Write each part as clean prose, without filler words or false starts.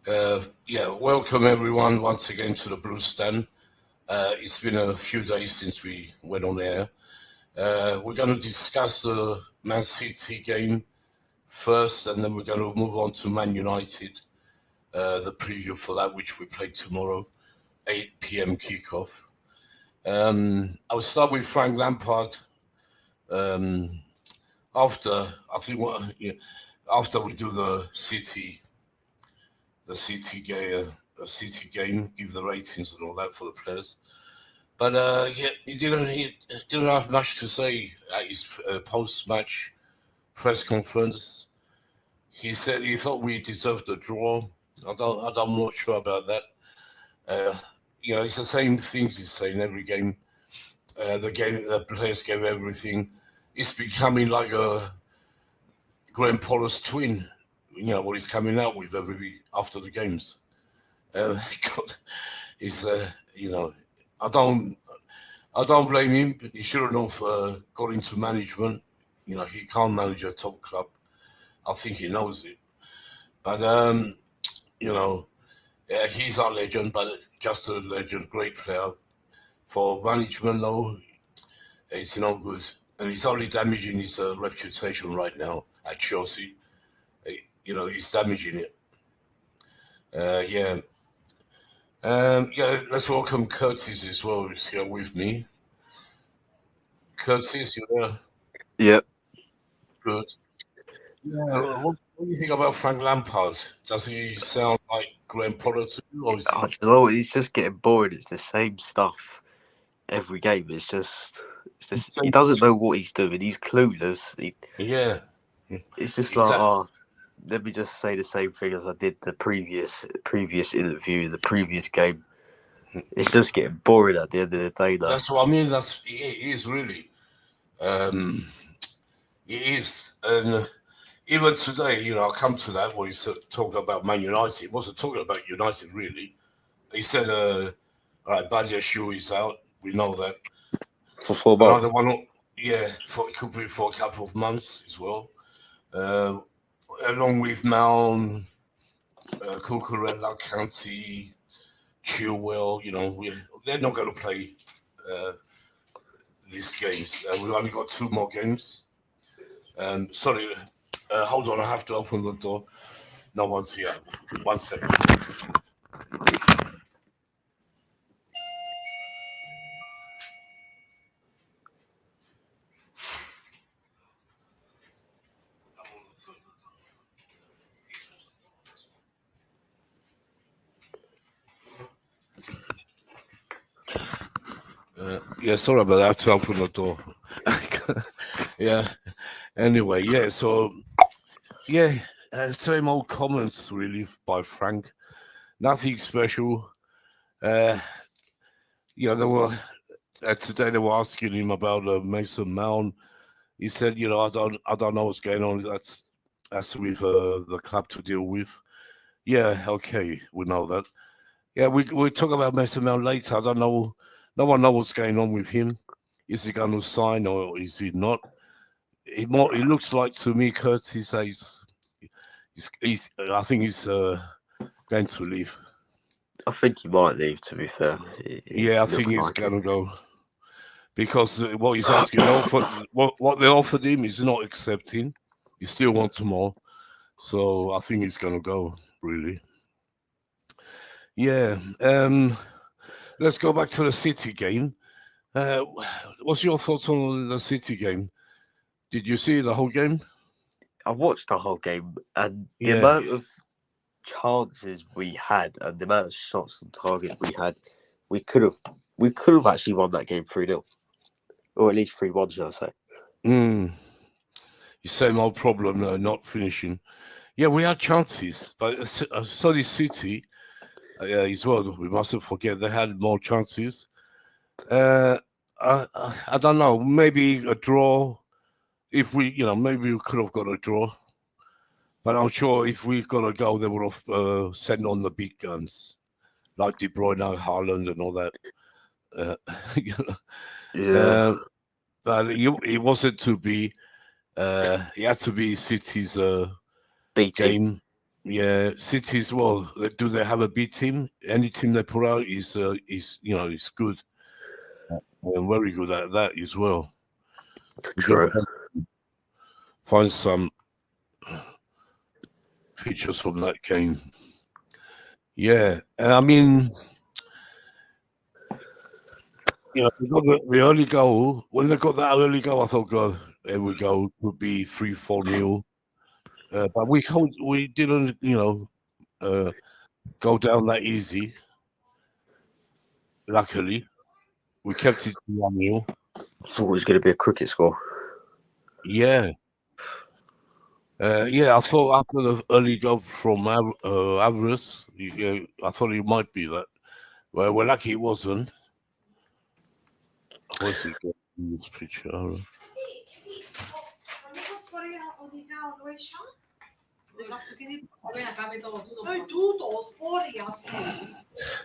Welcome everyone once again to the Blue Stand. It's been a few days since we went on air. We're going to discuss the Man City game first, and then we're going to move on to Man United, the preview for that, which we play tomorrow, 8 p.m. kickoff. I will start with Frank Lampard. Um, after I think after we do the City game, give the ratings and all that for the players. But he didn't have much to say at his post-match press conference. He said he thought we deserved a draw. I'm not sure about that. Uh, it's the same things he's saying every game. The players gave everything. It's becoming like a Graham Potter's twin. What he's coming out with every week after the games. Uh, God, he's you know, I don't blame him. He shouldn't have got into management. He can't manage a top club. I think he knows it. But he's our legend, but just a legend, great player. For management, though, it's no good, and he's only damaging his reputation right now at Chelsea. He's damaging it. Yeah. Let's welcome Curtis as well, who's here with me. Curtis, you there? Yep. Good. Yeah, what do you think about Frank Lampard? Does he sound like Graham Potter to you, or is I he? don't know. It's just getting boring. It's the same stuff every game. It's just he doesn't know what he's doing. He's clueless. Yeah, It's just like, exactly. let me just say the same thing as I did the previous interview, the previous game. It's just getting boring at the end of the day, though. That's what I mean. He is really. Um, he is, and even today, I come to that where he's talking about Man United. He wasn't talking about United really. He said, "All right, Badia Shoe is out. We know that. For 4 months. Another one, yeah, it could be for a couple of months as well. Uh, Along with Mount, Cucurella, County, Chilwell. They're not going to play uh, these games. We've only got two more games. Sorry, hold on. I have to open the door. No one's here. 1 second. Yeah, sorry about that. I have to open the door. Yeah. Anyway, yeah. So yeah, same old comments really by Frank. Nothing special. Uh, there were today they were asking him about Mason Mount. He said, I don't know what's going on. That's with the club to deal with. Yeah, okay, we know that. Yeah, we talk about Mason Mount later. I don't know. No one knows what's going on with him. Is he going to sign or is he not? It looks like to me, Curtis says I think he's going to leave. I think he might leave. To be fair, Yeah, I it think looks he's like it. going to go because what he's asking, what they offered him, is not accepting. He still wants more, so I think he's going to go. Really, yeah. Let's go back to the City game. Uh, what's your thoughts on the City game? Did you see the whole game? I watched the whole game, and the Yeah, amount of chances we had and the amount of shots on target we had, we could have we could have actually won that game 3-0, or at least 3-1, should I say? mm, same old problem, not finishing. Yeah, we had chances, but so did City as well. We mustn't forget they had more chances. Uh, I don't know. Maybe a draw. If maybe we could have got a draw. But I'm sure if we got a goal, they would have sent on the big guns like De Bruyne, Haaland, and all that. Uh, you know, Yeah, but it wasn't to be. It had to be City's B team. game. Yeah, City as well. Do they have a B team? Any team they put out is is good and very good at that as well. We just True. find some features from that game. Yeah, and I mean, they got the early goal. When they got that early goal, I thought, God, there we go, would be 3-4 nil. But we didn't, go down that easy. Luckily, we kept it to 1-0. Thought it was going to be a cricket score. Yeah. Yeah, I thought after the early goal from Alvarez, I thought it might be that. Well, we're lucky it wasn't. Where's it got in this picture?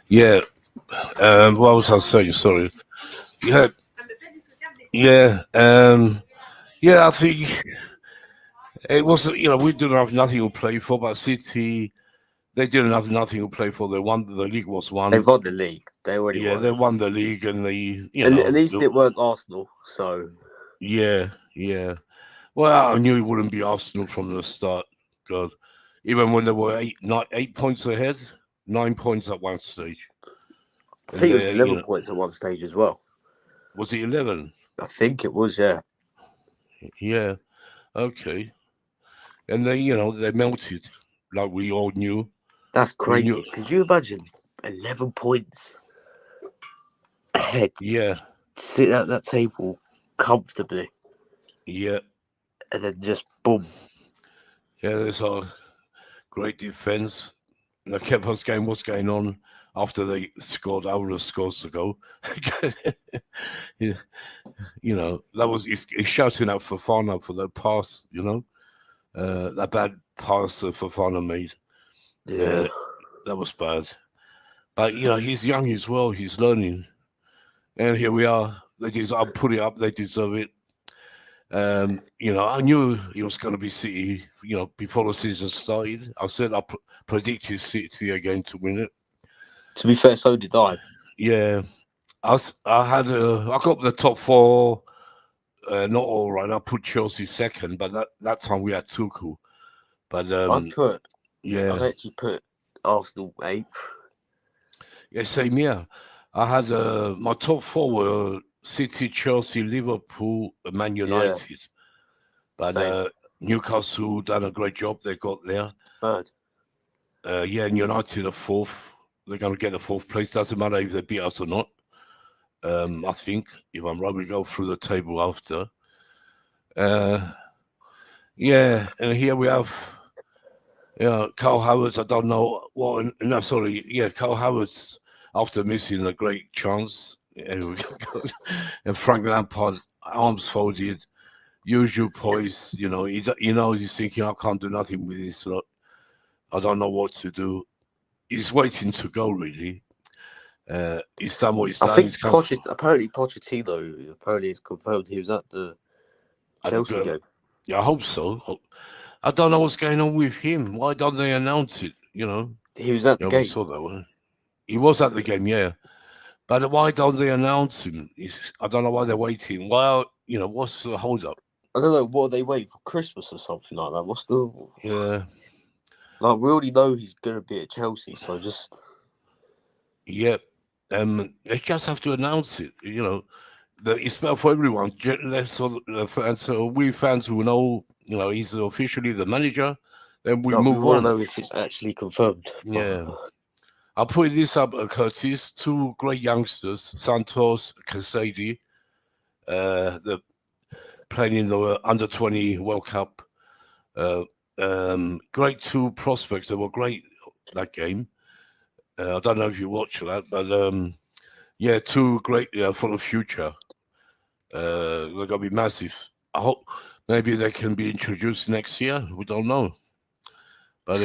Yeah. What was I saying? Sorry. Yeah. Yeah. Yeah. I think it wasn't. We didn't have nothing to play for, but City, they didn't have nothing to play for. They won. The league was They won. won the league. They already Yeah, won they it. won the league, and they, At least it weren't Arsenal. So yeah, yeah. Well, I knew it wouldn't be Arsenal from the start. God, even when they were 8 points ahead, 9 points at one stage. I And think it was they, 11 points at one stage as well. was it 11? I think it was, yeah. Yeah, okay. And they, they melted like we all knew. That's We knew. crazy. Could you imagine 11 points ahead? Yeah, Sit at that table comfortably yeah, and then just boom. yeah. There's a great defense. They kept us game what's going on after they scored. Alvarez scores to go. That was he's shouting out Fofana for that pass. That bad pass that Fofana made. Yeah. That was bad. But he's young as well. He's learning, and here we are. I'll put it up. They deserve it. I knew he was going to be City. Before the season started, I said I predicted City again to win it. To be fair, so did I. Yeah, I got the top four. Not all right. I put Chelsea second, but that time we had Tuchel. But I actually put Arsenal 8th. Yeah, same here. I had my top four were City, Chelsea, Liverpool, and Man United. Yeah. But Newcastle done a great job. They got there. Third. And United are fourth. They're going to get the fourth place. Doesn't matter if they beat us or not. I think, if I'm right, we go through the table after. Yeah, and here we have, Carl Havertz. I don't know what. No, sorry. Yeah, Carl Havertz after missing a great chance. And Frank Lampard, arms folded, usual poise. He's thinking, I can't do nothing with this lot. I don't know what to do. He's waiting to go, really. He's done what he's done. I think apparently Pochettino apparently has confirmed he was at the Chelsea game. Yeah, I hope so. I don't know what's going on with him. Why don't they announce it? He was at the game. We saw that one. He was at the game, yeah. But why don't they announce him? I don't know why they're waiting. Why, what's the hold up? I don't know. What are they waiting for Christmas or something like that? What's the? Yeah. Like we already know he's gonna be at Chelsea, so just. Yeah. They just have to announce it. It's better for everyone. So we fans who know, he's officially the manager. Then we move want on. to know if it's actually confirmed. Yeah. I'll put this up, Curtis. Two great youngsters, Santos, Casady. They're playing in the under-20 World Cup. Great two prospects. They were great that game. I don't know if you watched that, but two great for the future. They're going to be massive. I hope maybe they can be introduced next year. We don't know. But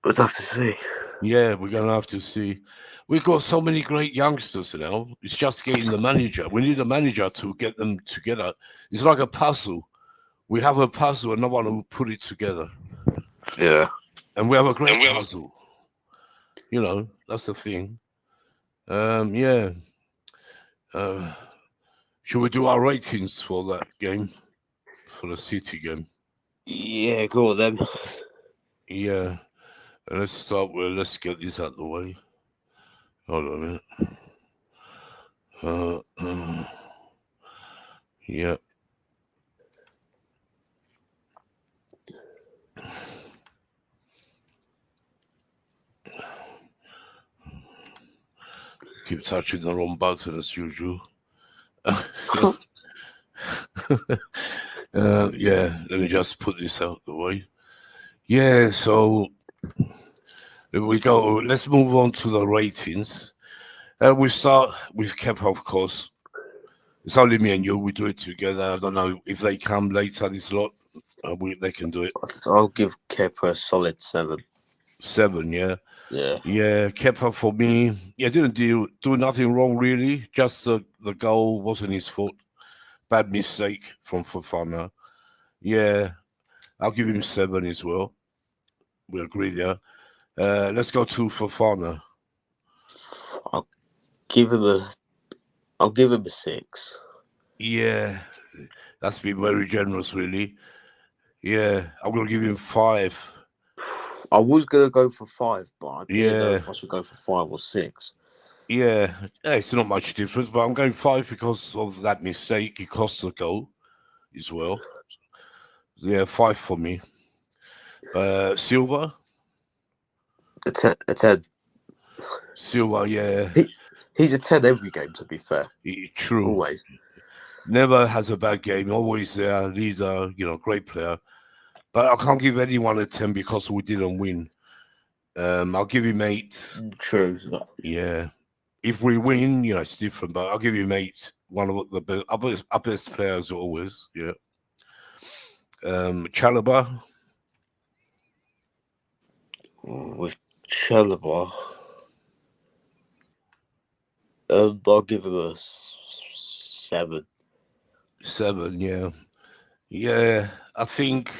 we'd have to see. Yeah, we're going to have to see. We've got so many great youngsters now. It's just getting the manager. We need a manager to get them together. It's like a puzzle. We have a puzzle and no one will put it together. Yeah. And we have a great puzzle. You know, that's the thing. Yeah. Should we do our ratings for that game? For the City game? Yeah, go on then. Yeah. Let's start with, let's get this out of the way. Hold on a minute. Yeah. Keep touching the wrong button as usual. Yeah, let me just put this out the way. Yeah, so if we go, let's move on to the ratings. We start with Kepa, of course. It's only me and you. We do it together. I don't know if they come later. This lot, they can do it. I'll give Kepa a solid 7. 7, yeah. Yeah. Yeah, Kepa for me. Yeah, didn't do nothing wrong really. Just the goal wasn't his fault. Bad mistake from Fofana. Yeah, I'll give him 7 as well. We agree there. Let's go to Fofana. I'll give him a 6. Yeah, that's been very generous, really. Yeah, I'm gonna give him 5. I was gonna go for 5, but I didn't know Yeah, if I should go for 5 or 6. yeah, it's not much difference, but I'm going 5 because of that mistake. He cost the goal as well. Yeah, 5 for me. Silva. A 10. Silva, yeah. He's a 10 every game, to be fair. True. Always. Never has a bad game. Always there, leader, great player. But I can't give anyone a 10 because we didn't win. I'll give him 8. True. Yeah. If we win, it's different, but I'll give him 8. One of the best, our best players always. Yeah. Chalobah. With Chalobah, I'll give him a 7. 7, yeah. Yeah, I think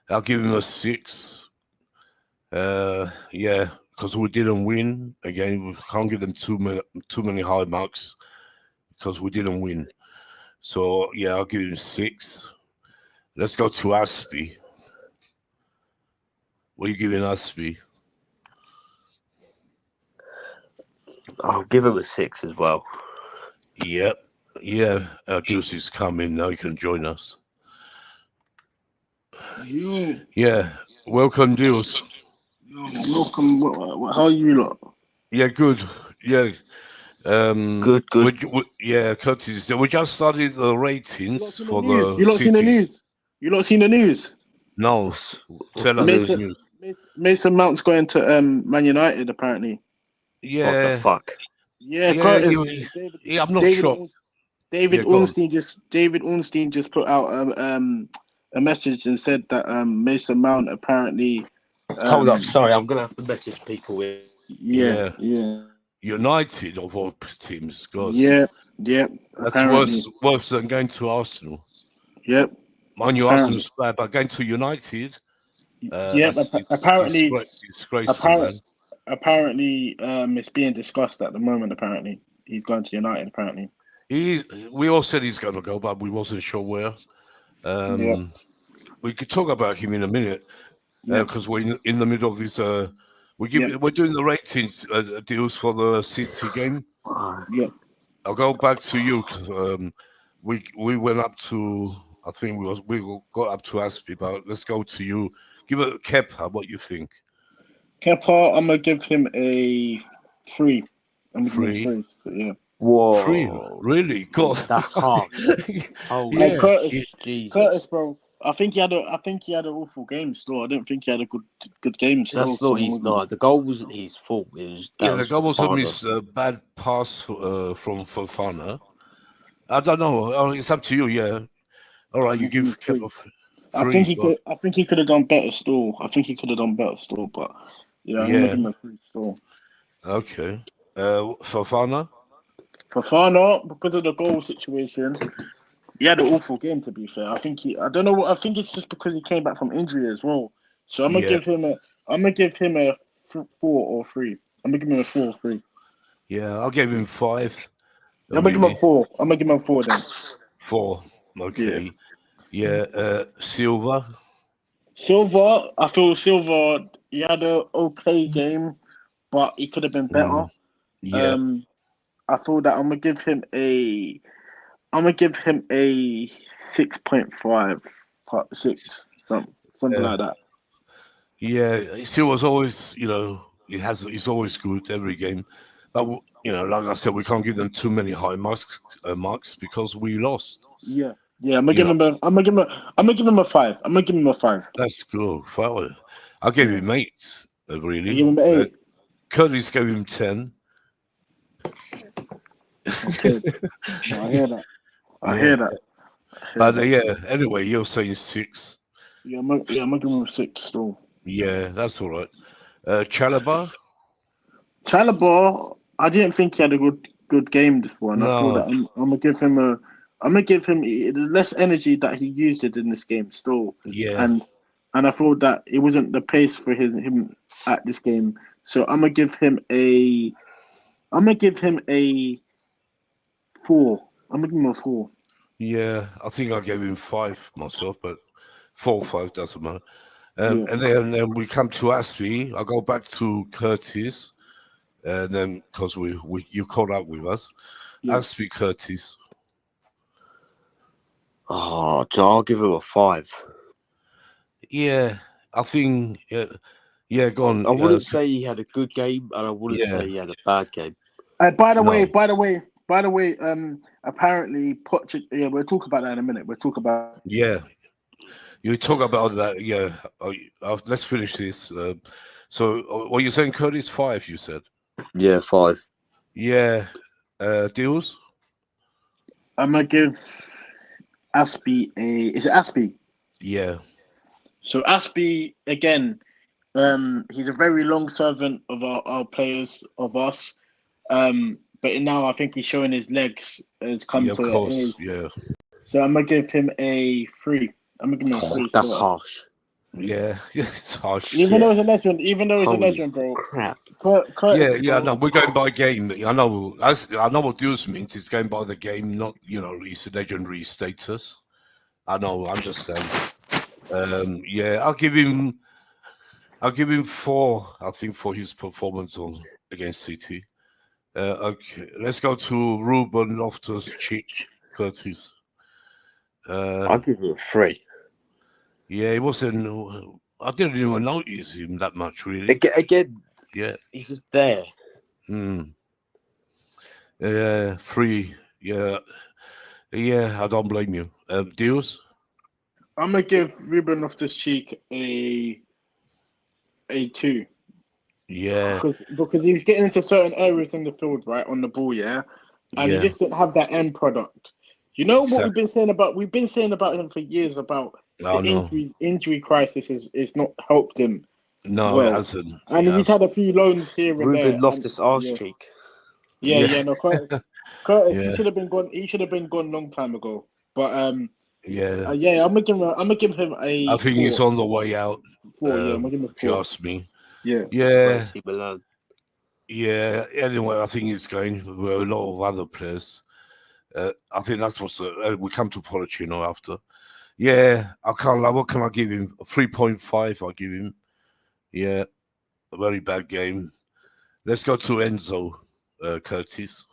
I'll give him a 6. Yeah, because we didn't win. Again, we can't give them too many high marks because we didn't win. So yeah, I'll give him 6. Let's go to Aspie. What are you giving Aspie? I'll give him a 6 as well. Yep. Yeah, Deuce is coming now. He can join us. Yeah, welcome, Deuce. Welcome. How are you lot? Yeah, good. Yeah. Good. Yeah, Curtis. We just started the ratings for the You lot City. seen the news? You lot seen the news? No, tell us the news. Mason Mount's going to Man United apparently. Yeah. What the fuck? Yeah, Yeah, Curtis. I'm not sure. David Ornstein just put out a message and said that Mason Mount apparently. Hold up, sorry, I'm gonna have to message people in. Yeah. United of all teams, God. Yeah. That's Apparently. worse than going to Arsenal. Yep. Mind you, Arsenal's bad, but going to United. Apparently. Disgraceful, man. Apparently, it's being discussed at the moment. Apparently, he's going to United. Apparently, We all said he's going to go, but we wasn't sure where. We could talk about him in a minute because we're in the middle of this. We're doing the ratings deals for the City game. Yeah. I'll go back to you. We went up to. I think we got up to Aspie, but let's go to you. Give it a Kepa. What you think? Kepa, I'm gonna give him a 3. I'm gonna 3. give him a 3. Yeah. Whoa. 3, really? God, that's hard. Oh, yeah. Curtis, Jesus. Curtis, bro. I think he had an awful game still. I don't think he had a good game still. That's not his. No, the goal wasn't his fault. The goal was a miss, bad pass from Fofana. I don't know. It's up to you. Yeah. All right, you give Kepa 3. I think he could have done better still. But yeah, I'm gonna give him a 3 still. Okay. Fofana, because of the goal situation, he had an awful game. To be fair, I don't know. I think it's just because he came back from injury as well. So I'm gonna give him a 4 or 3. I'm gonna give him a 4 or 3. Yeah, I'll give him 5. I'm gonna give him Really, a 4. I'm gonna give him a 4 then. 4. Yeah. Okay. Yeah. Silva. Silver, I feel Silver. He had a okay game, but he could have been better. Yeah. I feel that I'm gonna give him a 6.5, 6, something Yeah. like that. Yeah. Silva's always, he's always good every game, but like I said, we can't give them too many high marks because we lost. Yeah, yeah. I'm gonna You give know, him a. I'm gonna give him a. I'm gonna give him a 5. I'm gonna give him a 5. that's good. 5. I'll give Yeah. him 8. I Really. give him an 8. Curtis gave him 10. Okay. No, I hear that. I Yeah. hear that. But anyway, you're saying 6. Yeah, I'm gonna give him a 6 still. Yeah, that's all right. Chalaba? Chalobah, I didn't think he had a good game this one. I feel No. that I'm gonna give him a. I'm gonna give him the less energy that he used it in this game still, Yeah. and I feel that it wasn't the pace for him at this game. So I'm gonna give him a. I'm gonna give him a 4. I'm gonna give him a 4. Yeah, I think I gave him 5 myself, but 4 or 5 doesn't matter. Yeah. And then we come to Aspie. I go back to Curtis, and then because you caught up with us, Yeah. Aspie Curtis. Oh, I'll give him a 5. Yeah, I think go on. I wouldn't say he had a good game, and I wouldn't say he had a bad game. By the No. way, apparently, yeah, we'll talk about that in a minute. We'll talk about. Yeah, you talk about that. Yeah, let's finish this. So, what you're saying, Curtis 5? You said. Yeah, 5. Yeah, deals. I'm gonna give Aspie a. Is it Aspie? Yeah, So Aspie again. He's a very long servant of our players of us. But now I think he's showing his legs has come yeah, of to an course. age. Yeah, So I'm gonna give him a 3. I'm gonna give him a Oh, 3. that's So, harsh. yeah, it's harsh. even Yeah. though he's a Holy legend, bro. crap. Curtis, Yeah. bro. No, we're going by game. I know. I know what deals means. It's going by the game, not his legendary status. I know. I understand. Yeah, I'll give him 4. I think for his performance against City. Okay, let's go to Ruben Loftus-Cheek, Curtis. I'll give him a 3. Yeah, he wasn't. I didn't even notice him that much, really. Again, Yeah. he's just there. 3. Yeah. I don't blame you. Deals? I'm gonna give Ruben Loftus-Cheek a 2. Yeah. Because he was getting into certain areas in the field, right, on the ball, yeah, and he Yeah. just didn't have that end product. You know what Exactly. we've been saying about him for years about I the know. injury crisis is not helped him No, it well, hasn't. and he's had a few loans here and there. Ruben And Loftus arse yeah, cheek. yeah, no, Curtis, he Yeah. should have been gone. He should have been gone long time ago. But Yeah. yeah, I'm gonna give him a I think 4. he's on the way out. 4, yeah, I'm gonna give him a If you 4. ask me. Yeah. Yeah. AC Milan. Yeah. Anyway, I think he's going with a lot of other players. I think that's what's we come to Pochettino after. Yeah, I can't lie. What can I give him? 3.5. I give him. Yeah, a very bad game. Let's go to Enzo, Curtis.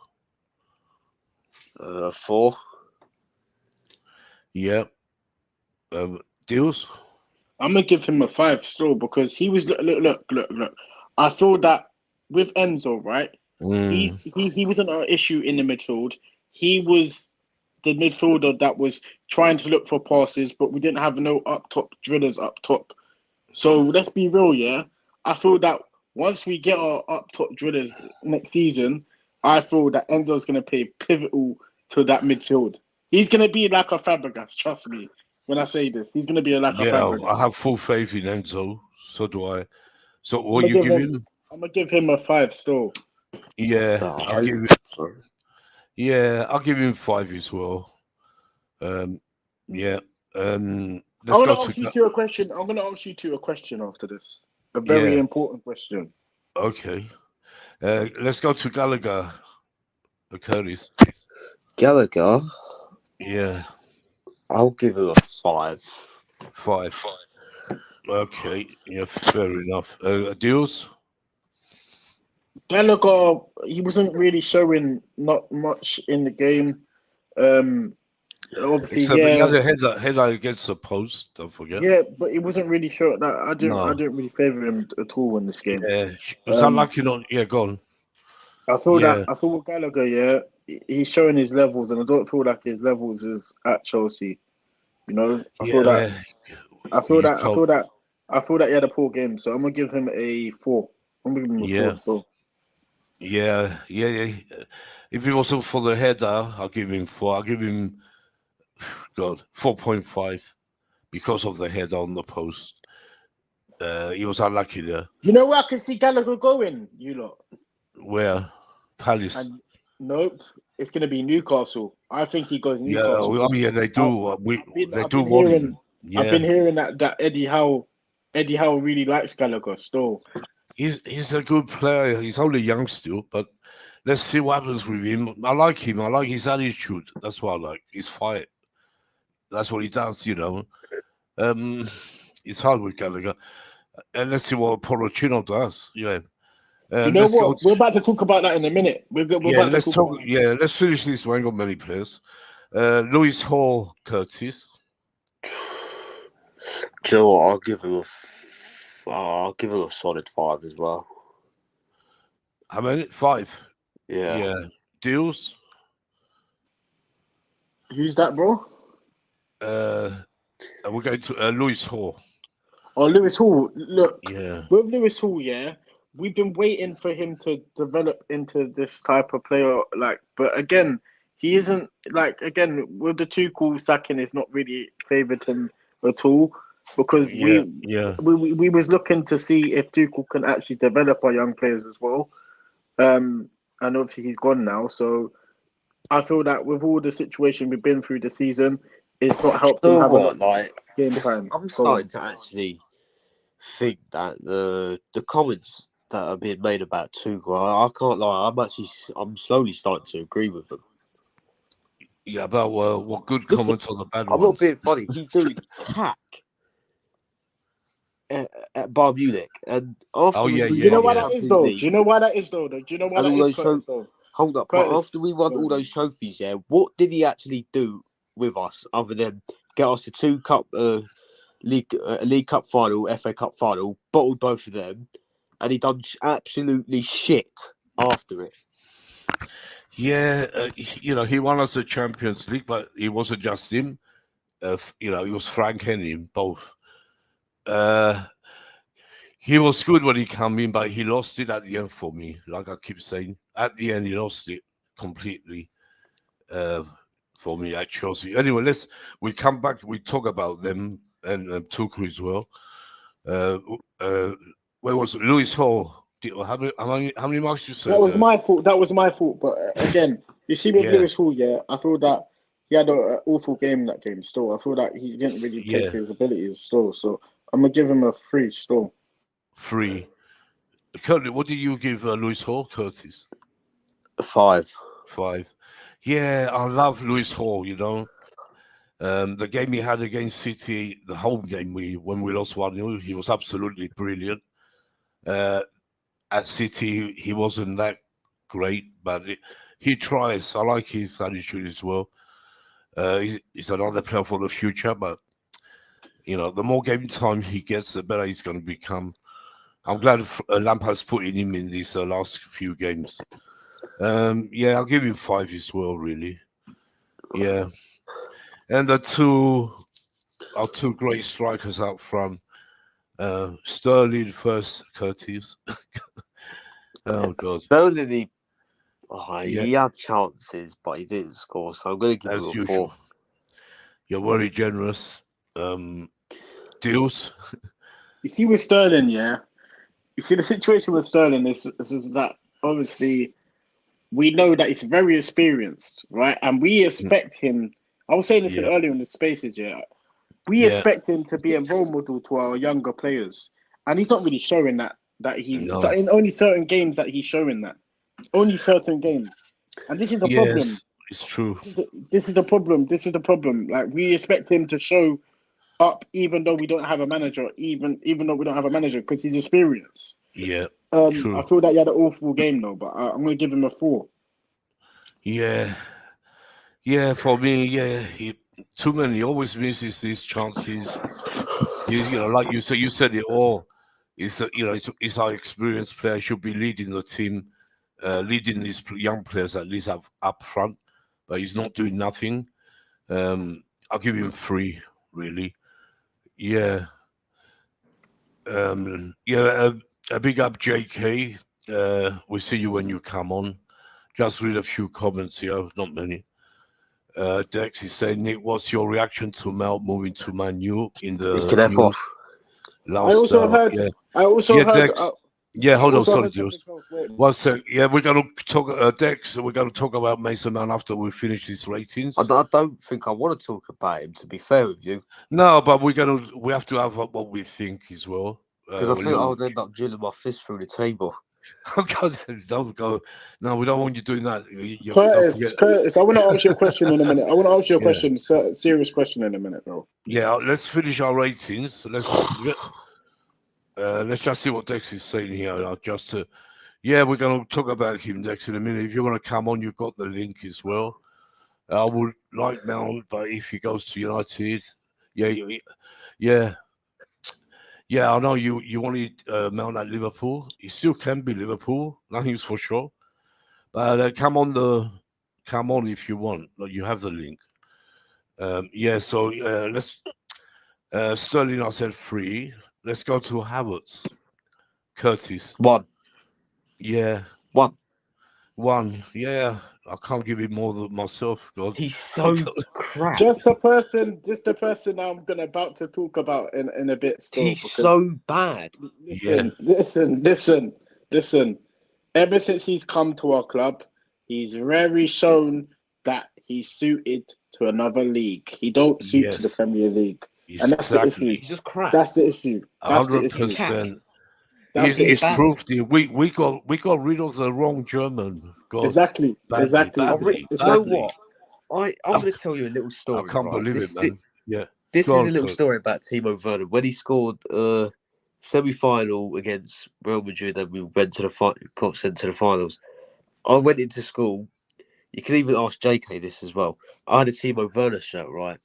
4. Yeah. Deals? I'm gonna give him a 5 still because he was look. I feel that with Enzo, right? He wasn't an issue in the midfield. He was the midfielder that was trying to look for passes, but we didn't have no up top drillers up top. So let's be real, yeah. I feel that once we get our up top drillers next season, I feel that Enzo's gonna play pivotal to that midfield. He's gonna be like a Fabregas, trust me. When I say this, he's gonna be like a Yeah, Fabregas. I have full faith in Enzo. So do I. So I'm what gonna you give him? I'm gonna give him a 5 still. Yeah, Oh, I'll give him. sorry. Yeah, I'll give him 5 as well. Yeah. let's go ask you to two a question. I'm gonna ask you two a question after this. A very yeah. important question. Okay. Let's go to Gallagher, Curtis. Gallagher, Yeah, I'll give him a 5. 5. Okay, yeah, fair enough. Deals? Gallagher, he wasn't really showing not much in the game. Um, obviously, Except the yeah, other headline against the post, don't forget. yeah, but he wasn't really showing that. I No, didn't really favour him at all in this game. yeah. Was that Um, like, yeah, go on. I Yeah, feel with Gallagher, yeah, he's showing his levels, and I don't feel like his levels is at Chelsea. You know, yeah, I feel you that, I can't, feel that, I feel that he had a poor game. So I'm gonna give him a 4. I'm gonna give him a 4 yeah, still. yeah. If it wasn't for the header, I'll give him 4. I'll give him, God, 4.5 because of the header on the post. He was unlucky there. You know where I can see Gallagher going, you lot? Where? Palace. And nope, it's going to be Newcastle. I think he goes Yeah, Newcastle oh because yeah, they do. They I've do been want hearing him. Yeah, that Eddie Howe really likes Gallagher still. he's a good player. He's only young still, but let's see what happens with him. I like him. I like his attitude. That's what I like. His fight. That's what he does. Um, it's hard with Gallagher, and let's see what Porocino does. Yeah, You know let's go. what? We're about to talk about that in a minute. We're Yeah, about to let's talk talk. about that. Yeah, let's finish this. We ain't got many players. Lewis Hall, Curtis. Do you know what? I'll give him a solid 5 as well. How many? 5. Yeah. Yeah. Deals. Who's that, bro? We're going to Lewis Hall. Oh, Lewis Hall. Look, Yeah. with Lewis Hall, yeah, we've been waiting for him to develop into this type of player. But again, he isn't again with the Tuchel sacking. It's not really favoured him at all because Yeah. Yeah. we was looking to see if Tuchel can actually develop our young players as well. And obviously he's gone now, so I feel that with all the situation we've been through the season, it's not helped You him know have a what? lot Like, game time. I'm Go starting on. to actually think that the comments that are being made about Tuchel, I can't lie. I'm slowly starting to agree with them. Yeah. About what good Look at, comments on the bad I'm not ones. being funny. He's doing cack at Bayern Munich, and Oh after we yeah. Do we you Yeah. know won the why Yeah. that is Champions though? Do you League know why that is though? Do you know why and that all is, those Curtis? Though, hold up, but Curtis. after we won all those trophies, yeah, what did he actually do with us other than get us a League Cup final, FA Cup final, bottled both of them, and he done absolutely shit after it. Yeah. He won us the Champions League, but it wasn't just him. It was Frank and him both. He was good when he came in, but he lost it at the end for me. Like I keep saying, at the end he lost it completely for me at Chelsea. Anyway, we come back. We talk about them and Tuchel as well. Uh, uh, where was it? Lewis Hall? How many marks you That said? was my fault. That was my fault. But again, you see with Yeah, Lewis Hall, yeah, I feel that he had an awful game in that game. Still, I feel that he didn't really play yeah, to his abilities. Still, so I'm gonna give him a 3. Still, 3. Curtis, what do you give Lewis Hall, Curtis? 5. 5. Yeah, I love Lewis Hall. The game he had against City, the home game when we lost 1-0, he was absolutely brilliant. At City, he wasn't that great, but he tries. I like his attitude as well. He's another player for the future, but the more game time he gets, the better he's going to become. I'm glad Lampard's putting him in these last few games. Yeah, I'll give him 5 as well, really. Yeah. And our two great strikers up front. Sterling first, Curtis. Oh, God. Sterling, Yeah, he had chances, but he didn't score. So I'm going to give him as a usual. 4. You're very generous. Deals? you see with Sterling, yeah, you see the situation with Sterling is that obviously we know that he's very experienced, right? And we expect him. I was saying this Yeah, earlier in the spaces, yeah. We expect him to be a role model to our younger players, and he's not really showing that. So in only certain games that he's showing that. Only certain games, and this is the problem. Yes, it's true. This is the problem. This is the problem. Like we expect him to show up, even though we don't have a manager. Even though we don't have a manager, because he's experienced. Yeah, I true. feel that he had an awful game though, but I'm going to give him a 4. Yeah, for me, he too many. He always misses these chances. He's, like you said it all. He's our experienced player. He should be leading the team, leading these young players at least up front. But he's not doing nothing. I'll give him 3, really. Yeah. A big up, JK. We see you when you come on. Just read a few comments here, not many. Dex is saying, Nick, what's your reaction to Mount moving to Man U in the news? I also heard. Dex. Hold on, sorry, Jules. One sec. Yeah, we're going to talk, Dex. We're going to talk about Mason Mount after we finish these ratings. I don't think I want to talk about him. To be fair with you. No, but we have to have what we think as well. Because I think I would end up drilling my fist through the table. Oh God, don't go. No, we don't want you doing that. Curtis, I want to ask you a question in a minute. I want to ask you a question, serious question in a minute, bro. Yeah, let's finish our ratings. Let's just see what Dex is saying here. We're going to talk about him, Dex, in a minute. If you want to come on, you've got the link as well. I would like Mount, but if he goes to United, yeah, I know you wanted Mount at Liverpool. He still can be Liverpool. Nothing's for sure. But come on if you want. Like, you have the link. Let's. Sterling, I said 3. Let's go to Havertz. Curtis. 1. Yeah. 1. 1. Yeah. I can't give him more than myself, God. He's so crap. Just the person I'm about to talk about in a bit still. He's so bad. Listen. Ever since he's come to our club, he's rarely shown that he's suited to another league. He don't suit to the Premier League. And that's the issue. He's just crap. That's the issue. 100%. He's proved it. We got rid of the wrong German. God, exactly. You know what? I'm going to tell you a little story. I can't believe it, man. This is a little story about Timo Werner. When he scored semi-final against Real Madrid, and we went to got sent to the finals. I went into school. You can even ask JK this as well. I had a Timo Werner shirt, right?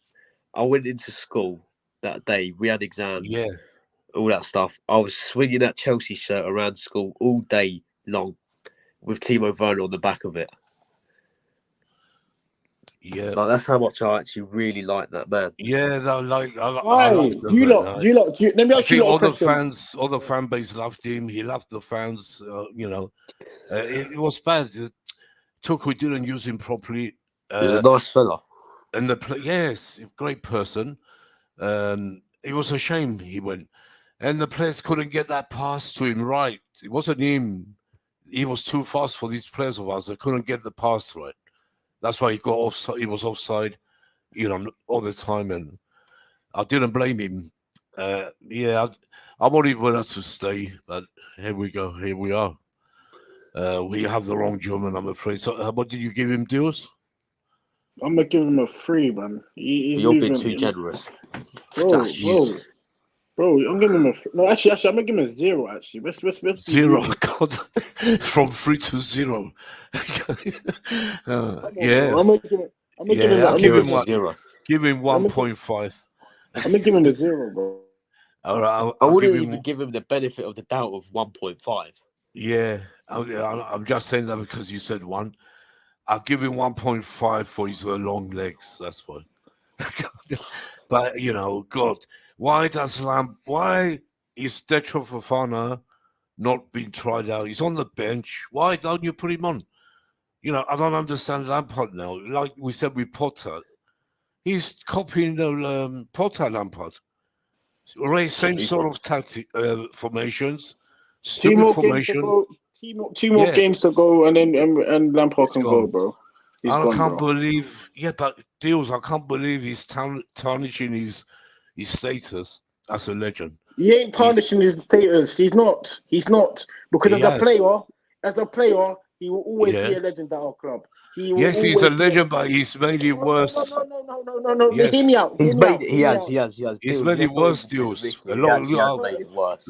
I went into school that day. We had exams. Yeah. All that stuff. I was swinging that Chelsea shirt around school all day long with Timo Werner on the back of it. Yeah. Like, that's how much I actually really like that man. Yeah, I love let me ask you a question. All the fan base loved him. He loved the fans. It was bad. We didn't use him properly. He's a nice fella. And great person. It was a shame he went. And the players couldn't get that pass to him right. It wasn't him. He was too fast for these players of ours. They couldn't get the pass right. That's why he got offside. He was offside, all the time. And I didn't blame him. I wanted Werner to stay, but here we go. Here we are. We have the wrong German, I'm afraid. So, what did you give him, Deals? I'm gonna give him a 3, man. You're being too generous. Bro, I'm giving him actually, I'm gonna give him a 0. Actually, let's 0. God, from 3 to 0. I'm gonna give him 0. Give him 1.5. I'm gonna give him a 0, bro. All right, I wouldn't even give him the benefit of the doubt of 1.5. Yeah, I'm just saying that because you said 1. I'll give him 1.5 for his long legs. That's fine. But God, why is Detro Fofana not being tried out? He's on the bench. Why don't you put him on? I don't understand Lampard now. Like we said with Potter, he's copying the Potter Lampard. Same sort of tactic formations. Stupid formation. Two more games to go, and Lampard can go, bro. I can't believe. Yeah, but Deals, I can't believe he's tarnishing his his status as a legend. He ain't tarnishing his status. He's not. Because as a player, he will always be a legend at our club. Yes, he's a legend, but he's made it worse. No. Yes. Hear me out. He has. He's made it worse deals. A lot made it worse.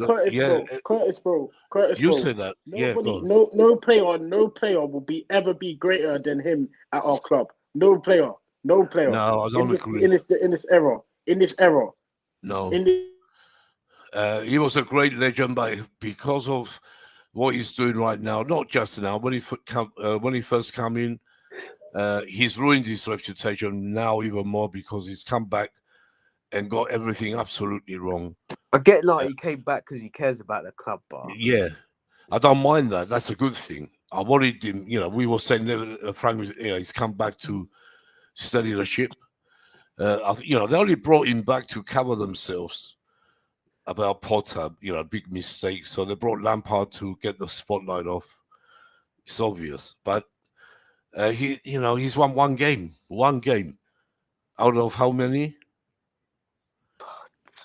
Curtis, bro. You said that. No player will ever be greater than him at our club. No player. No, I don't agree. In this era. No. He was a great legend, but because of what he's doing right now, not just now, when he first came in, he's ruined his reputation now even more because he's come back and got everything absolutely wrong. I get like he came back because he cares about the club, but yeah, I don't mind that. That's a good thing. I wanted him. We were saying Frank, he's come back to steady the ship. They only brought him back to cover themselves about Potter, big mistake. So they brought Lampard to get the spotlight off. It's obvious, but he's won one game out of how many?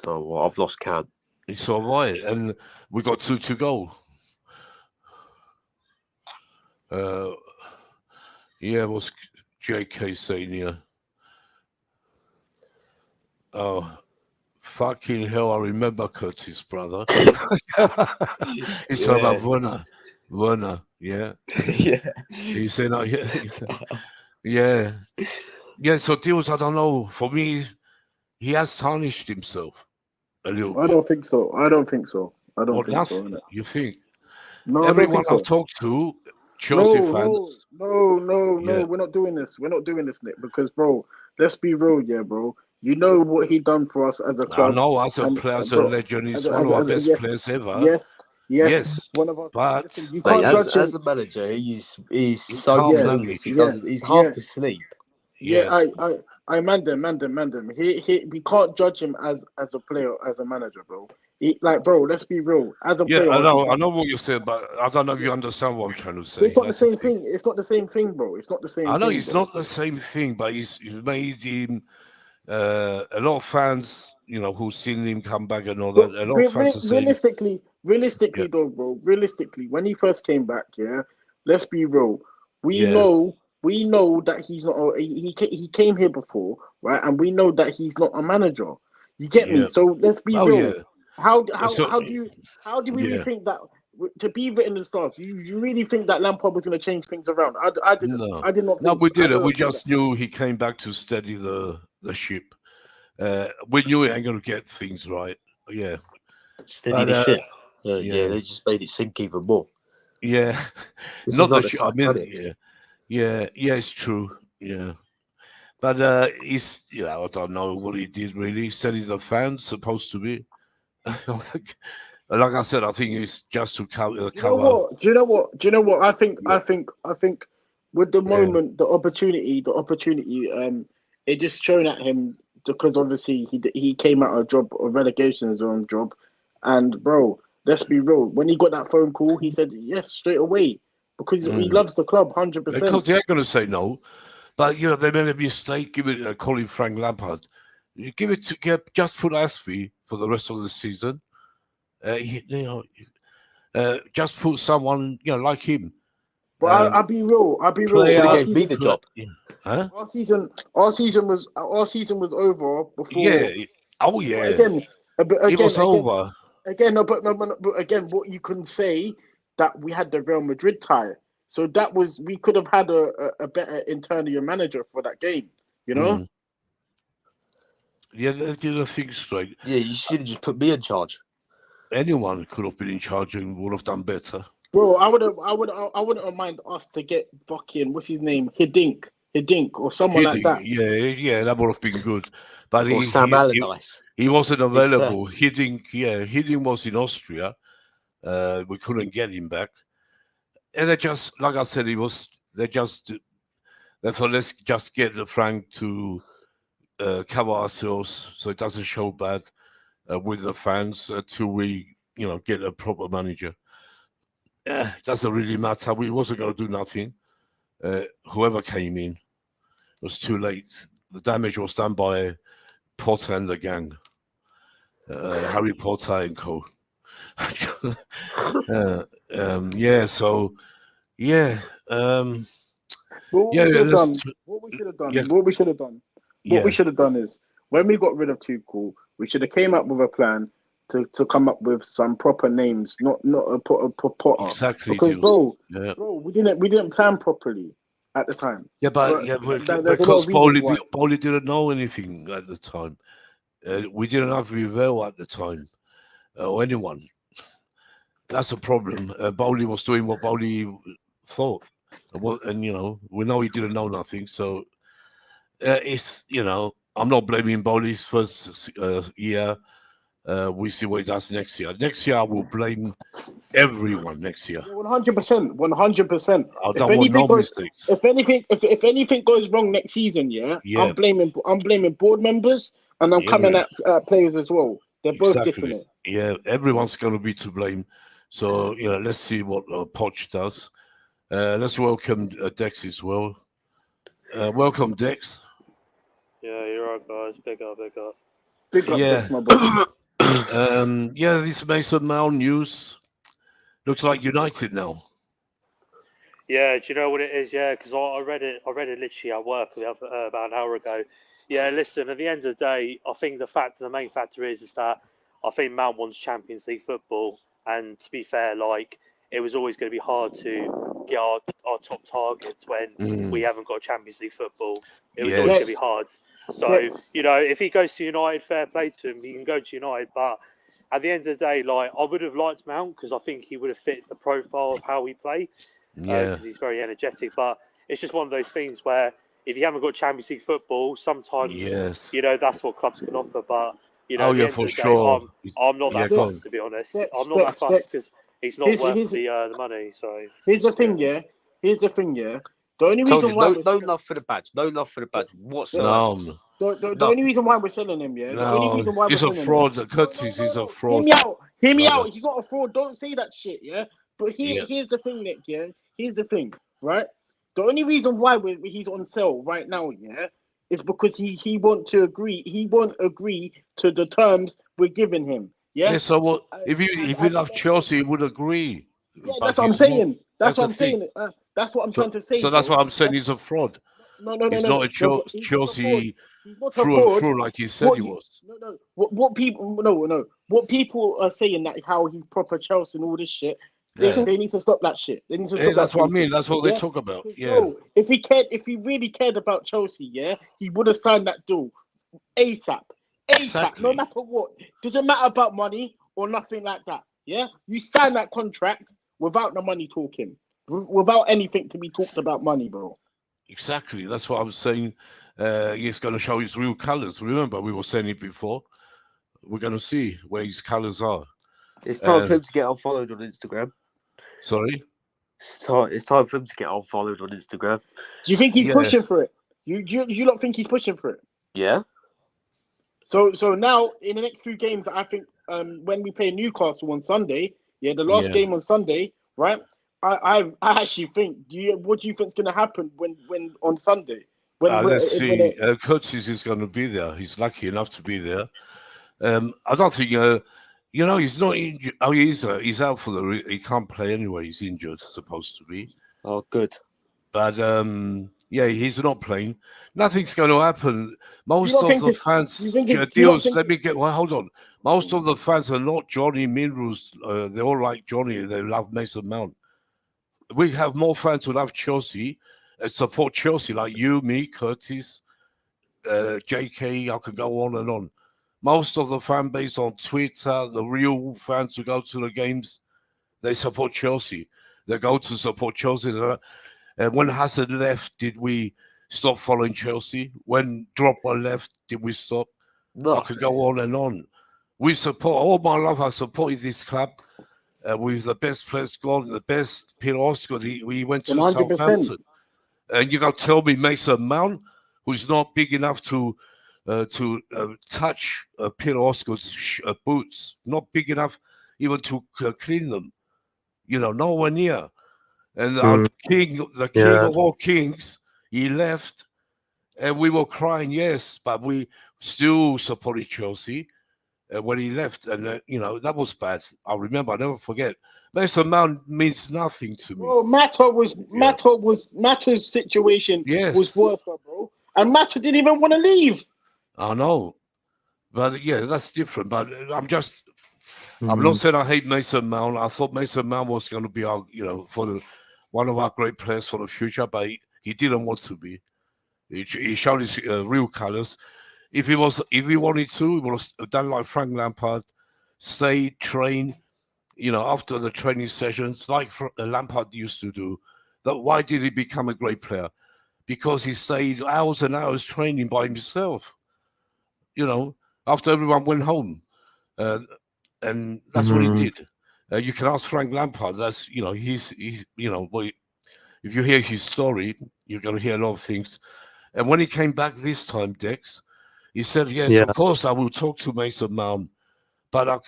So I've lost count. It's all right, and we got 2 to go. What's JK saying here? Oh, fucking hell! I remember Curtis, brother. It's about Werner. Yeah. He said, yeah. So Deals, I don't know. For me, he has tarnished himself a little bit. I don't think so. You think? No, everyone I've talked to, Chelsea fans. No. We're not doing this. Nick. Because, bro, let's be real, bro. You know what he done for us as a club. I know, as a player, as a legend, he's one of our best players ever. Yes. One of our. But you can't judge him as a manager. He's so clueless. He's half asleep. I man them. We can't judge him as a player, as a manager, bro. Bro, let's be real. As a player, I know what you said, but I don't know if you understand what I'm trying to say. It's not the same thing. It's not the same thing, bro. It's not the same. I know it's not the same thing, but he's made him. A lot of fans, who've seen him come back and all that. A lot of fans are saying, realistically, though, bro. Realistically, when he first came back, let's be real. We know that he's not. He came here before, right? And we know that he's not a manager. You get me? So let's be real. Yeah. How do we really think that to be written in the stars? You really think that Lampard was going to change things around? I did not. No, we didn't. We just knew he came back to steady the ship. We knew he ain't going to get things right. Yeah, steady the ship. They just made it sink even more. Yeah, not the ship. I mean, it's true. Yeah. But he's, I don't know what he did really. He said he's a fan, supposed to be. Like I said, I think it's just to cover. Do you know what? I think with the moment, the opportunity, it just shown at him because obviously he came out of relegation, his own job, and bro, let's be real. When he got that phone call, he said yes straight away because he loves the club 100%. Because he ain't going to say no. But they made a mistake. Give it calling Frank Lampard. You give it to just put Asfi for the rest of the season. Just put someone like him. But I'll be real. Should have gave the job. Huh? Our season was over before. Yeah. Oh yeah. Again, it was over. Again, but again, what you can say that we had the Real Madrid tie. So we could have had a better internal manager for that game, Yeah, they didn't think straight. Yeah, you should have just put me in charge. Anyone could have been in charge and would have done better. Bro, I wouldn't mind us to get fucking what's his name, Hiddink or someone like that. Yeah, that would have been good. But Sam Allardyce. He wasn't available. Hiddink was in Austria. We couldn't get him back. And they just, like I said, they thought, let's just get the Frank to cover ourselves so it doesn't show bad with the fans until we, get a proper manager. It doesn't really matter. We wasn't going to do nothing. Whoever came in, it was too late. The damage was done by Potter and the gang. Harry Potter and co. Yeah. So yeah. What Yeah. we should have Let's. done. What we should have done. Yeah. What we should have done. What we Yeah. should have done is when we got rid of Tuchel, we should have came up with a plan to come up with some proper names, not a Potter. Exactly, Because Jules. Yeah. we didn't plan properly at the time. Yeah, but There's a lot because of reasons why. Bowley didn't know anything at the time. We didn't have Rivera at the time, or anyone. That's a problem. Bowley was doing what Bowley thought, and we know he didn't know nothing. So it's I'm not blaming Bowley's first year. We see what he does next year. Next year, I will blame everyone. Next year, 100%, 100%. I don't want no mistakes. If anything goes wrong next season, yeah. I'm blaming board members, and I'm coming at players as well. They're both different. Yeah, everyone's going to be to blame. So let's see what Poch does. Let's welcome Dex as well. Welcome, Dex. Yeah, you're right, guys. Big up. Big up, Dex, my boy. This Mason Mount news looks like United now. Yeah, do you know what it is? Yeah, because I read it literally at work about an hour ago. Yeah, listen. At the end of the day, I think the main factor is that I think Mount wants Champions League football, and to be fair, like it was always going to be hard to get our top targets when we haven't got Champions League football. It was always going to be hard. So if he goes to United, fair play to him. He can go to United, but at the end of the day, like I would have liked Mount because I think he would have fit the profile of how we play. Because he's very energetic, but it's just one of those things where if you haven't got Champions League football, sometimes that's what clubs can offer. But for sure. I'm not that fussed, to be honest. I'm not that fussed because he's not worth the money. So here's the thing, yeah. The only reason why no love for the badge, whatsoever. No. The only reason why we're selling him, yeah. The only reason why he's we're a fraud. Curtis, he's a fraud. Hear me out. He's not a fraud. Don't say that shit, yeah. But here's the thing, Nick. Yeah, here's the thing, right? The only reason why he's on sale right now, yeah, is because he won't agree to the terms we're giving him. Yeah. So what? If he loved Chelsea, he would agree. Yeah, that's what I'm saying. That's what I'm saying. That's what I'm trying to say. So that's what I'm saying. He's a fraud. No. He's not a Chelsea through like he said he was. No. What people are saying that how he's proper Chelsea and all this shit. They need to stop that shit. They need to stop that's what I mean. That's what they talk about. Yeah. No, if he really cared about Chelsea, yeah, he would have signed that deal ASAP. Exactly. No matter what. Doesn't matter about money or nothing like that. Yeah, you sign that contract without the money talking, without anything to be talked about money, bro. Exactly. That's what I was saying. He's going to show his real colors. Remember, we were saying it before. We're going to see where his colors are. It's time for him to get unfollowed on Instagram. Sorry? It's time for him to get unfollowed on Instagram. Do you think he's pushing for it? You don't think he's pushing for it? Yeah. So now in the next few games, I think when we play Newcastle on Sunday, the last game on Sunday, right? I actually think. What do you think is going to happen when on Sunday? Let's see. Curtis is going to be there. He's lucky enough to be there. I don't think. He's not injured. Oh, he's out for he can't play anyway. He's injured, supposed to be. Oh, good. But he's not playing. Nothing's going to happen. Most of the fans, hold on. Most of the fans are not Johnny Minrus. They all like Johnny. They love Mason Mount. We have more fans who love Chelsea, support Chelsea, like you, me, Curtis, JK. I could go on and on. Most of the fan base on Twitter, the real fans who go to the games, they support Chelsea. They go to support Chelsea. When Hazard left, did we stop following Chelsea? When Drogba left, did we stop? No. I could go on and on. We support, all my life, I supported this club with the best players gone, the best Peter Oscar. He went to 100%. Southampton. And you're going to tell me Mason Mount, who's not big enough to touch Peter Oscar's boots, not big enough even to clean them. Nowhere near. And our king, the king of all kings, he left, and we were crying, yes, but we still supported Chelsea. when he left, and that was bad. I remember. I never forget. Mason Mount means nothing to me. Bro, Mata's situation was worse, bro. And Mata didn't even want to leave. I know, but yeah, that's different. But I'm not saying I hate Mason Mount. I thought Mason Mount was going to be our, one of our great players for the future, but he didn't want to be. He showed his real colors. If he wanted to, he would have done like Frank Lampard, stay, train. After the training sessions, like Lampard used to do. Why did he become a great player? Because he stayed hours and hours training by himself. After everyone went home, and that's what he did. You can ask Frank Lampard. That's he's if you hear his story, you're going to hear a lot of things. And when he came back this time, Dex, he said, "Yes, of course, I will talk to Mason Mount, but I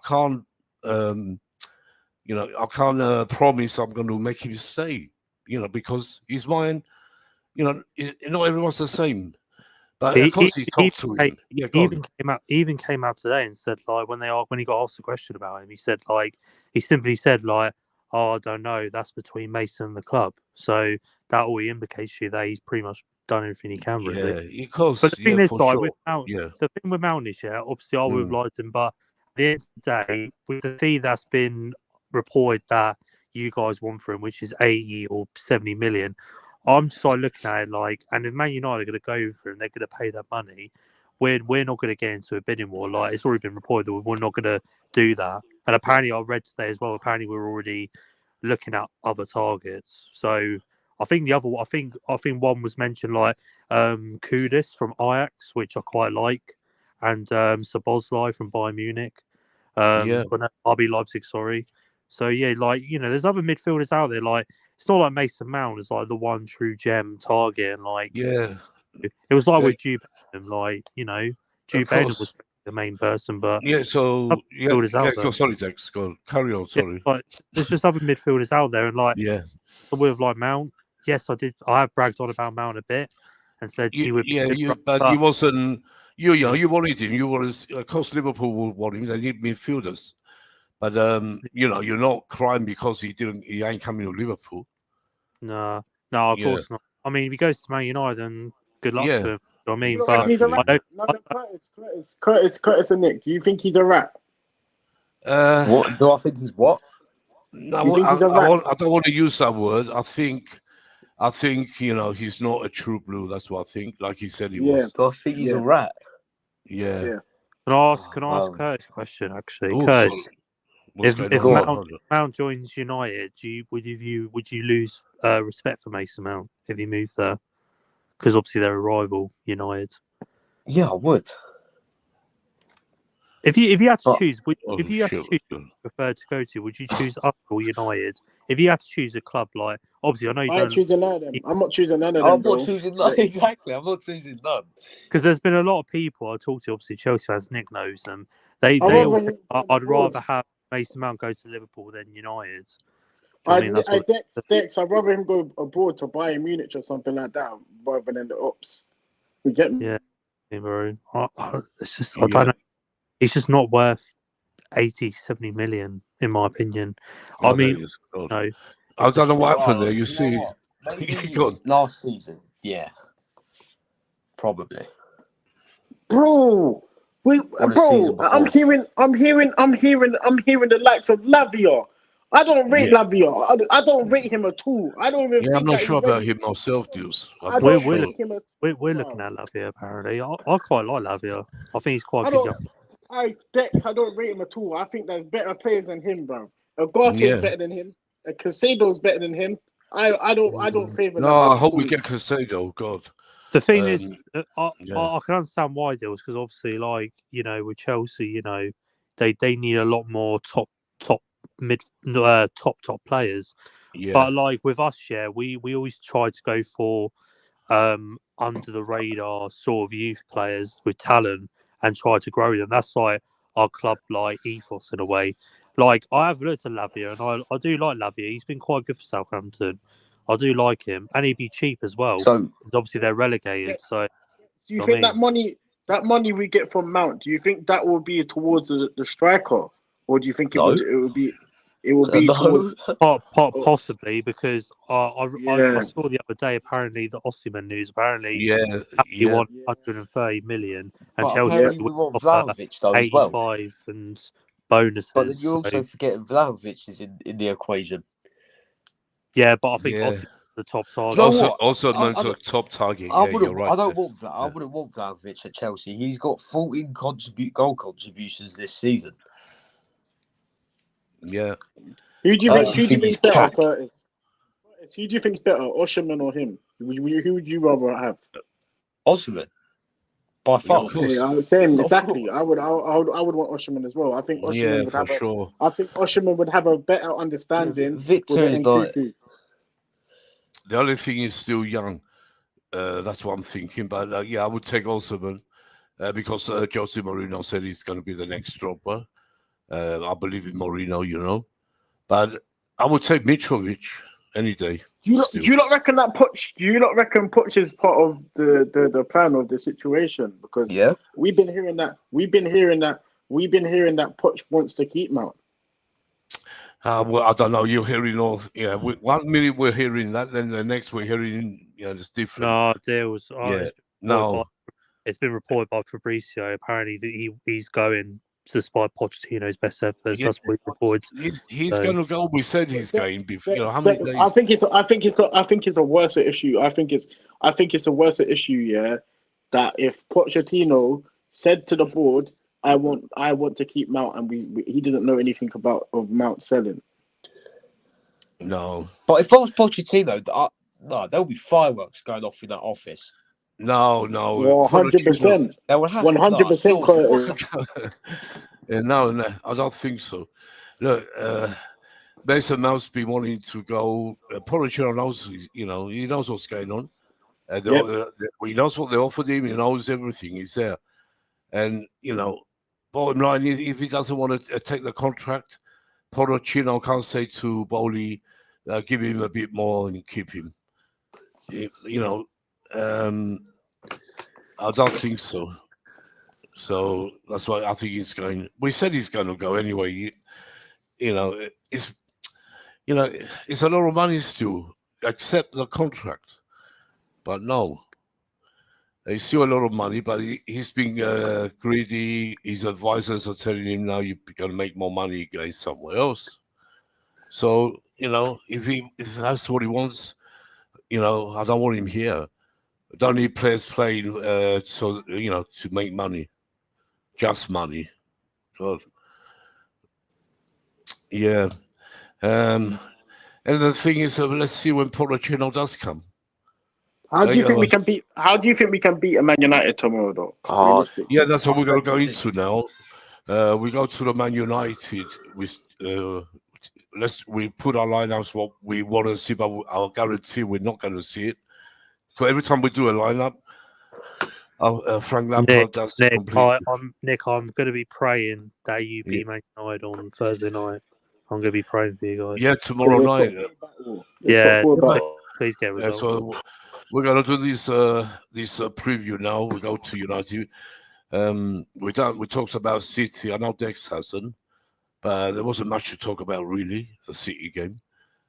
can't." I can't promise I'm going to make him stay, because he's mine. Not everyone's the same. But of course, he talked to him. Even came out today and said, like, when he got asked a question about him, he said, like, he simply said, like, "Oh, I don't know. That's between Mason and the club." So that all indicates you that he's pretty much done everything he can, really. Yeah, of course. But the thing is, like, sure. with Mount, the thing with Mount is, obviously I would have liked him, but at the end of the day, with the fee that's been reported that you guys want for him, which is 80 or 70 million, I'm just like looking at it like, and if Man United are going to go for him, they're going to pay that money. We're not going to get into a bidding war. Like, it's already been reported that we're not going to do that. And apparently, I read today as well. Apparently, we're already looking at other targets. So I think I think one was mentioned, like Kudus from Ajax, which I quite like, and Szoboszlai from Bayern Munich. RB Leipzig, sorry. So yeah, like, there's other midfielders out there. Like, it's not like Mason Mount is like the one true gem target, and like, it was like with Jude Bellingham, like, Jude Bellingham was the main person, but sorry, Dex, go carry on. Sorry, like, there's just other midfielders out there, and like, with like Mount, yes, I have bragged on about Mount a bit and said he would. But you wasn't. You wanted him. You wanted, of course, Liverpool would want him. They need midfielders. But you're not crying because he ain't coming to Liverpool. No, of course not. I mean, if he goes to Man United, then good luck to him. You know what I mean? But he's a rat. Curtis and Nick, do you think he's a rat? What do I think he's what? No, I don't want to use that word. I think he's not a true blue. That's what I think. Like he said he was. Do I think he's a rat? Yeah. Can I ask Curtis a question, actually? Curtis, if Mount joins United, would you lose respect for Mason Mount if he moved there? Because obviously they're a rival, United. Yeah, I would. If you had to choose, prefer to go to, would you choose us or United? If you had to choose a club, like, obviously I know you don't. Choosing none of them. I'm not choosing none of them. I'm not choosing none. Exactly, I'm not choosing none. Because there's been a lot of people I talk to. Obviously, Chelsea fans, Nick knows them. They all think I'd rather have Mason Mount go to Liverpool than United. Dex, I'd rather him go abroad to Bayern Munich or something like that rather than the Ups. You get me? Yeah, bro. It's just, I don't know. It's just not worth 80, 70 million, in my opinion. I mean, no. I don't know what happened there. You see, last season, probably. Bro, I'm hearing the likes of Lavia. I don't rate Lavia. I don't rate him at all. I don't even. I'm not sure about him myself, Deuce. We're looking at Lavia apparently. I quite like Lavia. I think he's quite good. I don't rate him at all. I think there's better players than him, bro. Agarte's better than him. Casado's better than him. I don't favour. No, I hope we get Casado. God. The thing is, I can understand why, Dills, because obviously, like, with Chelsea, they need a lot more top players. Yeah. But like with us, we always try to go for under the radar sort of youth players with talent and try to grow them. That's like our club like ethos in a way. Like, I have looked at Lavia and I do like Lavia. He's been quite good for Southampton. I do like him, and he'd be cheap as well. So obviously they're relegated. So do you think that money that money we get from Mount, do you think that will be towards the striker, or do you think it No. would be No. towards? Possibly, because I Yeah, saw the other day, apparently, the Osimhen news, apparently, Yeah, he yeah, won 130 million, and But Chelsea yeah. apparently we want offer Vlahovic though as well. 85 and But then bonuses. you're also forgetting Vlahovic is in the equation. Yeah, but I think yeah. Osimhen's the top target. Do you know Also, what? also I- known I as a don't- top target. I Yeah, you're wouldn't. right. I don't want that. I wouldn't want Vlahovic at Chelsea. He's got 14 goal contributions this season. Yeah. Who do you I think? actually Who do you think he's think's better, cack. Curtis? Who do you think's better, Osimhen or him? Who would you rather have? Osimhen, by Yeah, far. of course. Okay, I was saying Of exactly. course. I would want Osimhen as well. I think Yeah, Osimhen would for have a. sure. I think Osimhen would have a better understanding with Victor the is like. Nkunku. The only thing is still young. That's what I'm thinking. But yeah, I would take Osimhen because Jose Mourinho said he's going to be the next stopper. I believe in Mourinho, you know. But I would take Mitrovic any day. Do you not reckon that Poch? Do you not reckon Poch is part of the plan of the situation? Because Yeah. we've been hearing that Poch wants to keep Mount. Well, I don't know. You're hearing all. Yeah, 1 minute we're hearing that, then the next we're hearing, it's different. No, deals. Yeah. No. It's been reported by Fabrizio. Apparently, that he's going to spy Pochettino's best efforts. Yeah. That's what he reports. He's going to go. We said he's going. Before, how many days? I think it's a worse issue. I think it's a worse issue. Yeah, that if Pochettino said to the board, I want to keep Mount, and he doesn't know anything of Mount selling. No. But if I was Pochettino, there'll be fireworks going off in that office. No. 100%. They will have 100%. No, I don't think so. Look, Mason Mount's been wanting to go. Pochettino knows, he knows what's going on. He knows what they offered him. He knows everything. He's there, and bottom line, if he doesn't want to take the contract, Pochettino can't say to Bowley, give him a bit more and keep him. I don't think so. So that's why I think he's going. We said he's going to go anyway. It's a lot of money still. Accept the contract, but no. It's still a lot of money, but he's being greedy. His advisors are telling him now you're going to make more money going somewhere else. So if that's what he wants, I don't want him here. I don't need players playing to make money, just money. God, yeah. And the thing is, let's see when Pochettino does come. How do you think we can beat a Man United tomorrow, though? Realistically? Yeah, that's what we're going to go into now. We go to the Man United. We put our lineups what we want to see, but I'll guarantee we're not going to see it. Because every time we do a lineup, Frank Lampard does completely. I'm going to be praying that you beat Man United on Thursday night. I'm going to be praying for you guys. Yeah, tomorrow night. Yeah, please get a result. So we're going to do this preview now. We go to United. We talked about City. I know Dex hasn't, but there wasn't much to talk about really. The City game.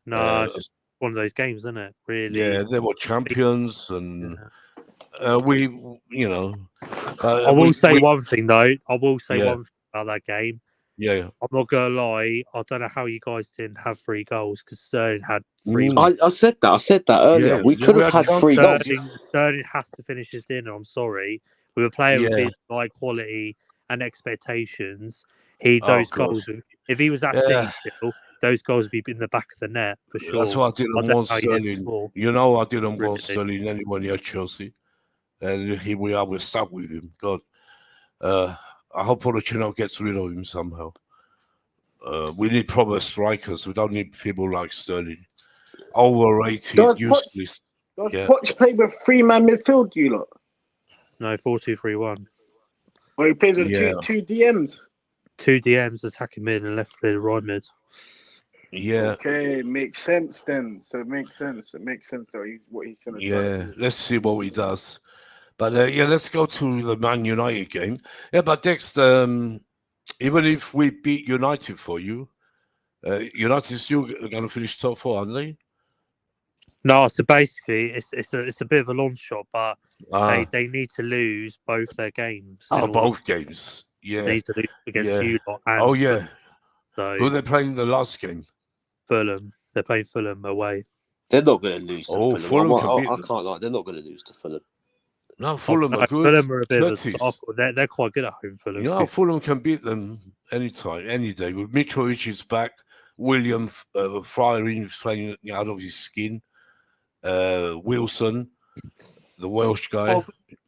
No, it's just one of those games, isn't it? Really. Yeah, they were champions, and I will say one thing though. I will say one thing about that game. Yeah. I'm not gonna lie. I don't know how you guys didn't have 3 goals because Sterling had 3. I said that earlier. Yeah, we could have had 3 goals. Sterling has to finish his dinner. I'm sorry. We were playing with his high quality and expectations. Goals. If he was at City still, those goals would be in the back of the net for sure. That's why I didn't want Sterling. I didn't want Sterling anywhere near Chelsea, and here we are. We're stuck with him. God. I hope Pochettino gets rid of him somehow. We need proper strikers. We don't need people like Sterling. Overrated, useless. Does Poch play with 3-man midfield, you lot? No, 4-2-3-1. Or he plays with two DMs? 2 DMs, attacking mid and left mid, right mid. Yeah. Okay, makes sense then. So it makes sense. It makes sense that what he's going to do. Let's see what he does. But let's go to the Man United game. Yeah, but Dex, even if we beat United for you, United still going to finish top 4, aren't they? No, so basically, it's a bit of a long shot, but Ah. they need to lose both their games. Both games. Yeah. They need to lose against you lot and Oh, yeah. Fulham. So who are they playing in the last game? Fulham. They're playing Fulham away. They're not going to lose to Fulham. Fulham I can't lie. They're not going to lose to Fulham. No, Fulham are good. Fulham are a bit of a Curtis. sparkle. They're quite good at home, Fulham. You know, Fulham can beat them anytime, any day. With Mitrovic is back, William Fryer playing out of his skin, Wilson, the Welsh guy. Oh,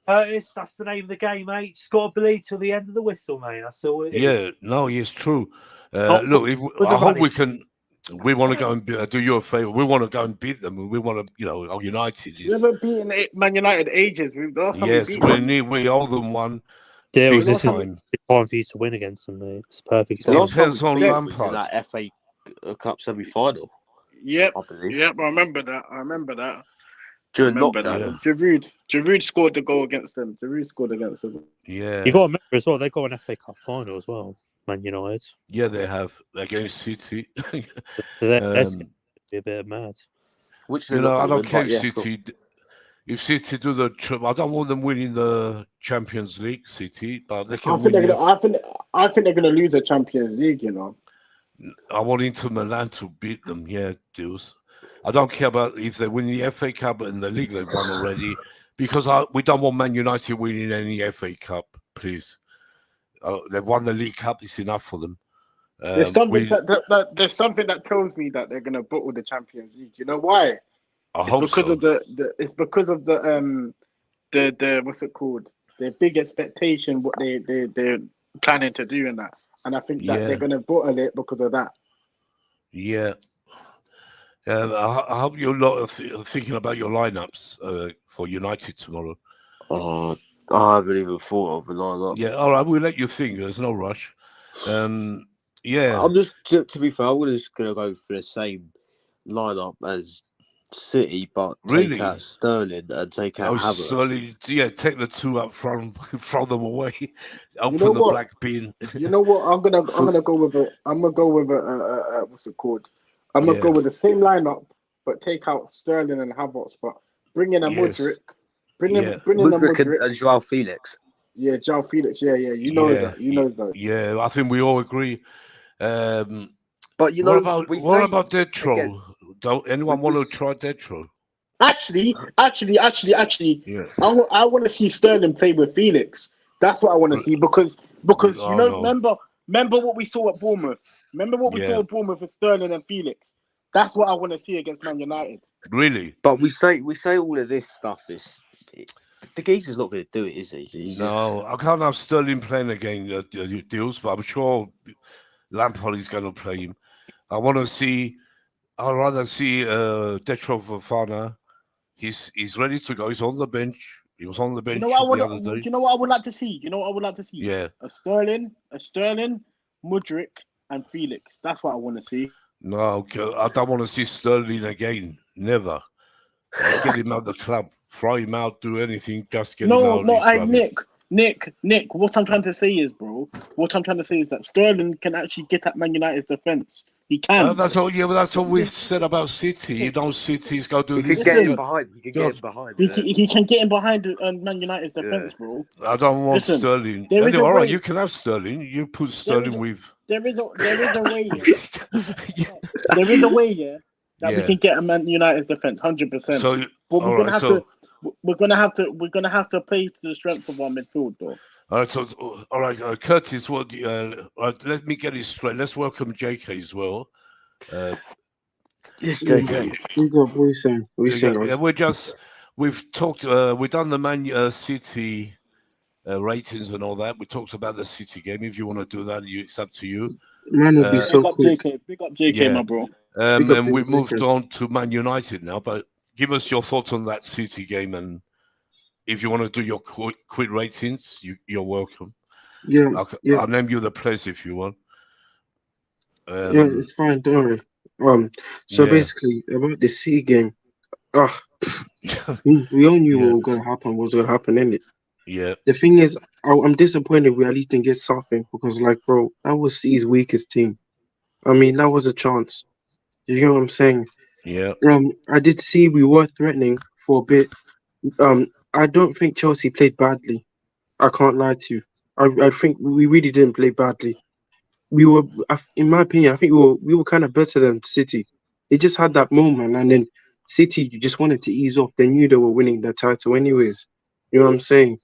Curtis, that's the name of the game, mate. Just got to believe till the end of the whistle, mate. That's all it is. Yeah, no, it's true. Look, I hope we can. We want to go and do you a favour. We want to go and beat them. We want to, our United is. We haven't beaten Man United ages. Yes, we owe them one. Deal, this is time for you to win against them, mate. It's perfect. The last time on Lampard, that FA Cup semi-final. Yep, I believe. Yep, I remember that. During lockdown, Giroud scored the goal against them. Yeah, you got to remember as well. They got an FA Cup final as well. Man United. Yeah, they have against City. They're a bit mad. I don't care if City. If City do the trip, I don't want them winning the Champions League. City, but they can win. I think they're going to lose the Champions League. I want Inter Milan to beat them. Yeah, dudes. I don't care about if they win the FA Cup and the league they've won already, because we don't want Man United winning any FA Cup, please. They've won the League Cup. It's enough for them. There's something there's something that tells me that they're going to bottle the Champions League. You know why? It's because of the what's it called? The big expectation, what they're planning to do in that, and I think that they're going to bottle it because of that. Yeah. I hope you're not thinking about your lineups for United tomorrow. I haven't even thought of a lineup. Yeah, all right, we'll let you think. There's no rush. Yeah. I'm just, to be fair, I'm just going to go for the same lineup as City, but take out Sterling and take out Havertz. Sterling, take the two up front, throw them away, open the black bin. You know what? I'm gonna go with a what's it called? I'm gonna go with the same lineup, but take out Sterling and Havertz, but bring in a Mudryk. Bring in a Mudryk and Joao Felix. Yeah, Joao Felix. Yeah. You know that. Yeah, I think we all agree. But what about Dead Troll? Don't anyone want to try Dead Troll? Actually, I want to see Sterling play with Felix. That's what I want to see because remember what we saw at Bournemouth. Remember what we saw at Bournemouth with Sterling and Felix. That's what I want to see against Man United. Really? But we say all of this stuff is. The geezer's not going to do it, is he? I can't have Sterling playing again, deals, but I'm sure Lampard is going to play him. I'd rather see Detro Fofana. He's ready to go. He's on the bench. He was on the bench the other day. Do you know what I would like to see? Yeah. A Sterling, Mudryk, and Felix. That's what I want to see. No, I don't want to see Sterling again. Never. Get him out of the club. Throw him out. Do anything. Just get him out. Nick. What I'm trying to say is, that Sterling can actually get at Man United's defense. He can. That's all. Yeah, but that's what we've said about City. You know, City's got to do this. He can get him behind. He can get him behind Man United's defense, bro. I don't want Sterling. Anyway, all right, you can have Sterling. You put Sterling with. There is a way. There is a way. That we can get a Man United's defense, 100%. So, but we're gonna have to play to the strengths of our midfield, though. All right, Curtis. Let me get it straight. Let's welcome JK as well. Yes, JK. What are you saying? We've talked. We've done the Man City ratings and all that. We talked about the City game. If you want to do that, it's up to you. Man, would be so cool. Big up JK, my bro. And we've moved on to Man United now, but give us your thoughts on that City game, and if you want to do your quick ratings, you're welcome. I'll name you the players if you want. It's fine, don't worry. Basically about the City game, We all knew Yeah. what was going to happen. What was going to happen, innit? Yeah. The thing is, I'm disappointed we at least didn't get something because, like, bro, that was City's weakest team. I mean, that was a chance. You know what I'm saying? Yeah. I did see we were threatening for a bit. I don't think Chelsea played badly. I can't lie to you. I think we really didn't play badly. We were, in my opinion, I think we were kind of better than City. They just had that moment, and then City just wanted to ease off. They knew they were winning the title anyways. You know what I'm saying?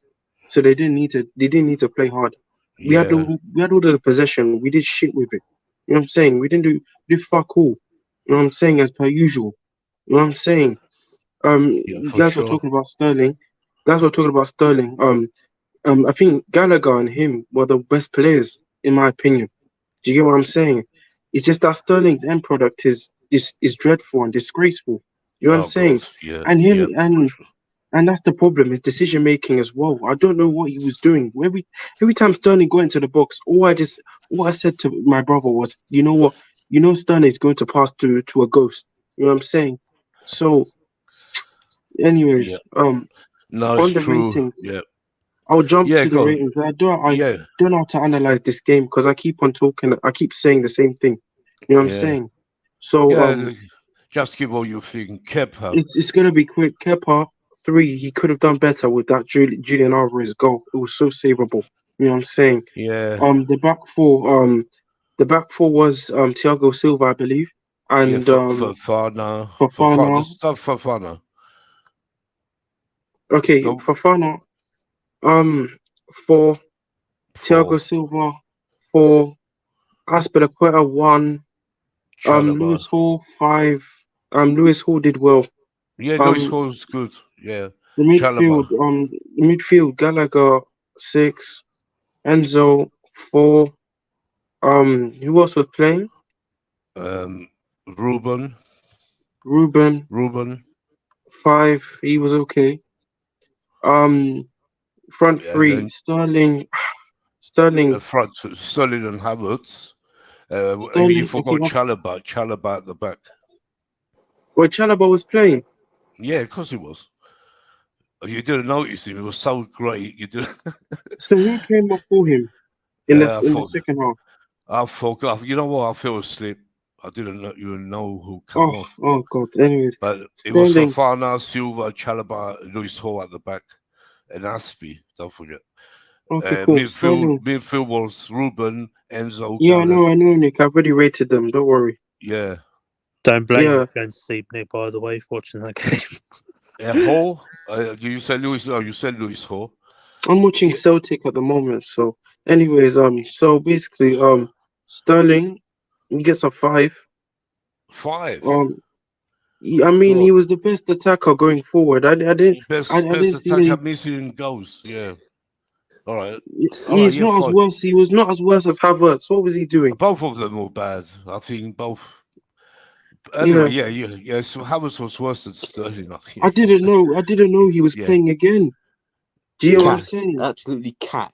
So they didn't need to. They didn't need to play hard. Yeah. We had all the possession. We did shit with it. You know what I'm saying? We did fuck all. You know what I'm saying? As per usual. You know what I'm saying? Yeah, You for guys were sure. talking about Sterling. Guys were talking about Sterling. I think Gallagher and him were the best players in my opinion. Do you get what I'm saying? It's just that Sterling's end product is dreadful and disgraceful. You know what I'm Oh God. saying? Yeah. And him Yeah. For sure. and that's the problem, his decision making as well. I don't know what he was doing. Every time Sterling got into the box, all I said to my brother was, you know what? You know Sterling's going to pass to a ghost. You know what I'm saying? So, Yeah. anyways, No, it's on the true. ratings, Yeah. I'll jump Yeah. to the Go. ratings. I Yeah. don't know how to analyze this game because I keep on talking. I keep saying the same thing. You know what I'm Yeah. saying? So Yeah. Just give all you think. Kepa. it's gonna be quick. Kepa 3. He could have done better with that Julian Alvarez goal. It was so savable. You know what I'm saying? Yeah. The back four. The back four was Thiago Silva, I believe, Yeah. and For Fana. For fun. Fofana. Let's start for Fana. Okay, Go Fofana. Um, for Thiago for Silva. For Aspilicueta 1. Chalaba. Lewis Hall 5. Lewis Hall did well. Yeah. Luis Um, Hall's good. Yeah. the Chalaba. midfield Gallagher 6. Enzo 4. Who else was playing? Um. Ruben. Ruben Ruben. 5. He was okay. Um, front And 3 then Sterling. Sterling. front Sterling and Havertz. You Sterling. Okay. forgot Chalaba. Chalaba at the back. Well, Chalaba was playing. Yeah, of course he was. You didn't notice him. It was so great. You did. So who came up for him in Yeah, the second half? I forgot. You know what? I fell asleep. I didn't even know who come Oh, off. oh God. Anyways, But it was Sterling. Fofana, Silva, Chalaba, Luis Hall at the back, and Aspie. Don't forget. Okay, cool. Sterling. Midfield was Ruben, Enzo, Yeah, Gallagher. I know, Nick. I've already rated them. Don't worry. Yeah. Don't blame me Yeah. for going to sleep, Nick, by the way, watching that game. Hall. You said Luis. Oh, you said Luis Hall. I'm watching Yeah. Celtic at the moment. So, anyways, so basically, Sterling, he gets a 5. 5. I mean, he God. was the best attacker going forward. I Best didn't see attacker any. missing goals. Yeah. All right. All right. He's Yeah. not as Fine. worse. He was not as worse as Havertz. What was he doing? Both of them were bad. I think both. Anyway, Yeah, yeah. So Havertz was worse than Sterling, I think. I didn't know. I didn't know he was Yeah. playing again. Do you know what I'm Cack. saying? Absolutely cack.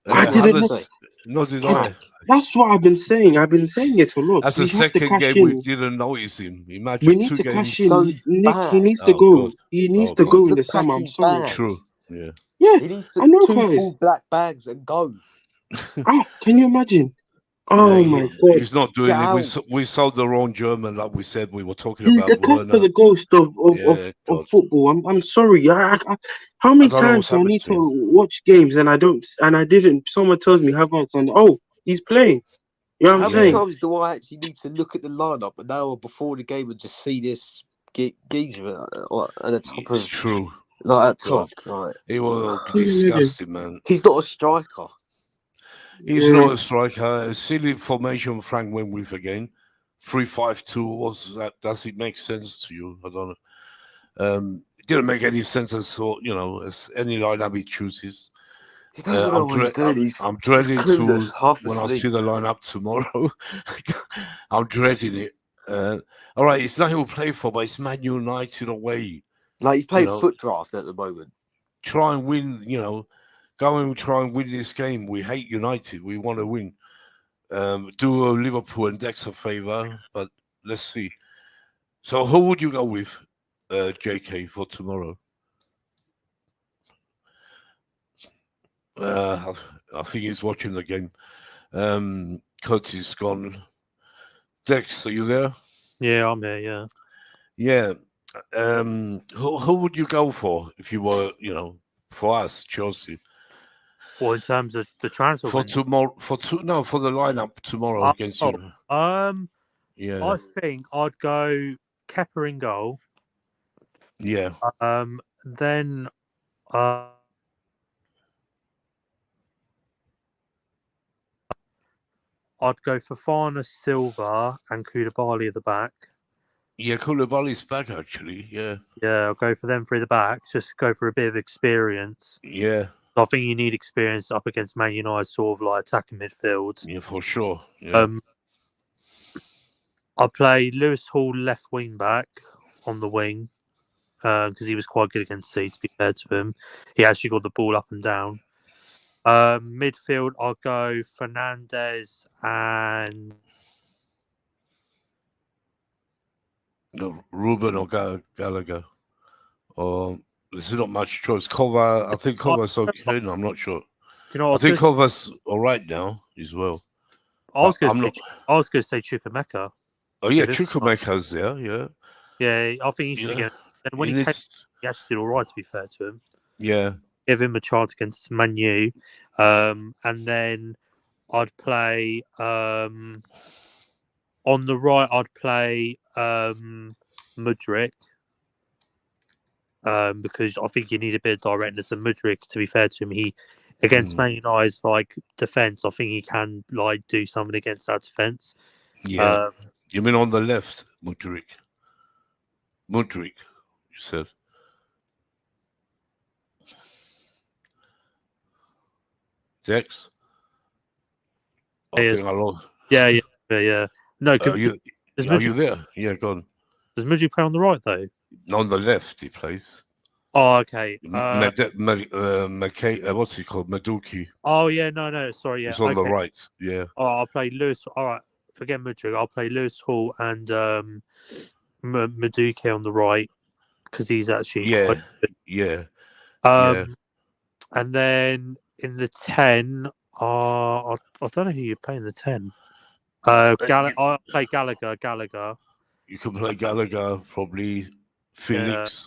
I That's what I have didn't to know. say. Havertz, nor did I. Cack. That's what I've been saying. I've been saying it a lot. That's the We have to second cash game we in. didn't notice him. We Imagine need 2 to cash games. So in. Nick, he bad. needs to Oh go. God. He needs Oh to God. go He's in the the summer. I'm packy sorry. True. bags. Yeah. Yeah, He needs I know, two guys. full black bags and go. Can you imagine? Yeah, Oh my God. he's not Get doing it. out. We sold the wrong German, like we said. We were talking He's about the Casper Werner. the Ghost Yeah, of God. football. I'm sorry. How I many don't know times what's do I happened need to to him. watch games and I didn't? Someone tells me Havertz and he's playing. You know what I'm How many Yeah, saying? times do I actually need to look at the lineup an hour before the game and just see this geezer at the top it's of true. like at God, top? Right. he was Can you imagine? disgusting, man. He's not a striker. He's not a striker. A silly formation Frank went with again. 3-5-2. Was that? Does it make sense to you? I don't know. It didn't make any sense as as any lineup he chooses. He doesn't know what he's doing. I'm He's dreading clueless, to half when I asleep. see the lineup tomorrow. I'm dreading it. All right, it's not who will play for, but it's Man United away. Like he's You playing know, foot draft at the moment. try and win. Go and try and win this game. We hate United. We want to win. Do Liverpool and Dex a favour, but let's see. So who would you go with? JK for tomorrow? I think he's watching the game. Curtis gone. Dex, are you there? Yeah, I'm here. Yeah. Yeah. Who would you go for if you were, for us, Chelsea? Well, in terms of the transfer For window, tomorrow, for the lineup tomorrow against you. I think I'd go Kepa in goal. Yeah. Then I'd go for Fafana, Silva, and Koulibaly at the back. Yeah, Koulibaly's back actually. Yeah. Yeah, I'll go for them three at the back. Just go for a bit of experience. Yeah. I think you need experience up against Man United, sort of like attacking midfield. Yeah, for sure. Yeah. I play Lewis Hall left wing back on the wing because he was quite good against City, to be fair to him. He actually got the ball up and down. Midfield, I'll go Fernandez and Ruben or Gallagher. Or there's not much choice. Kova, I think Kova's okay. No, I'm not sure. Do you know what I think Kova's all right now as well. I was going to say Chukwuemeka. Oh yeah, Chukwuemeka's there. Yeah. Yeah, I think he should get. And when he actually did all right, to be fair to him. Yeah. Give him a chance against Man U. And then I'd play on the right. I'd play Mudryk because I think you need a bit of directness. And Mudryk, to be fair to him, he against Man United's like defense, I think he can like do something against that defense. Yeah. You mean on the left, Mudryk? Mudryk, you said. Dex? Yeah. No, are you there? Yeah, go on. Does Mudryk play on the right though? On the left, he plays. Oh, okay. What's he called? Meduki. Oh, yeah, no, sorry, yeah. He's on the right, yeah. Oh, I'll play Lewis. All right, forget Mudryk. I'll play Lewis Hall and Meduki on the right because he's actually quite good. Yeah. And then in the 10, I don't know who you play in the 10. I'll play Gallagher. You can play Gallagher, probably Felix.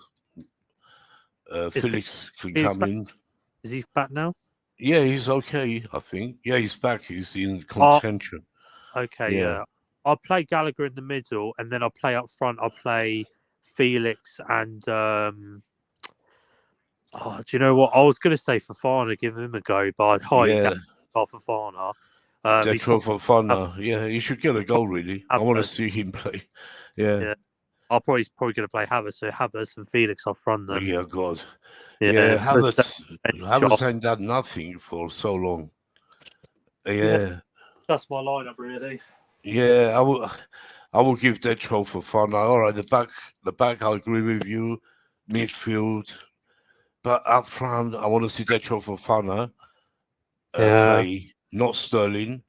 Felix can come in. Is he back now? Yeah, he's okay, I think. Yeah, he's back. He's in contention. Okay, yeah. I'll play Gallagher in the middle, and then I'll play up front. I'll play Felix and... do you know what? I was going to say Fafana, give him a go, but I'd highly doubt Fafana. Fafana, yeah, he should get a goal, really. I want to see him play. Yeah. I'll probably going to play Havertz, so Havertz and Felix up front then. Yeah, God. Yeah, Havertz ain't done nothing for so long. Yeah. That's my lineup, really. Yeah, I will give Deadtroll Fafana. All right, the back, I agree with you. Midfield. But up front, I want to see Deadtroll Fafana play, not Sterling.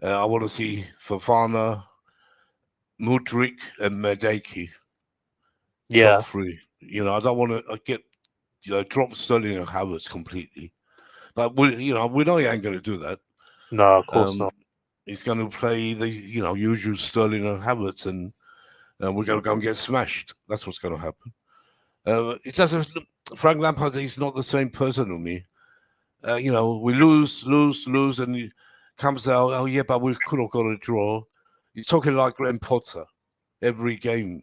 I want to see Fafana, Mudryk, and Meduki. Yeah. Top three. I don't want to drop Sterling and Havertz completely. But we know he ain't going to do that. No, of course not. He's going to play the usual Sterling and Havertz, and we're going to go and get smashed. That's what's going to happen. It doesn't. Frank Lampard is not the same person to me. We lose, and he comes out. Oh yeah, but we could have got a draw. He's talking like Graham Potter every game.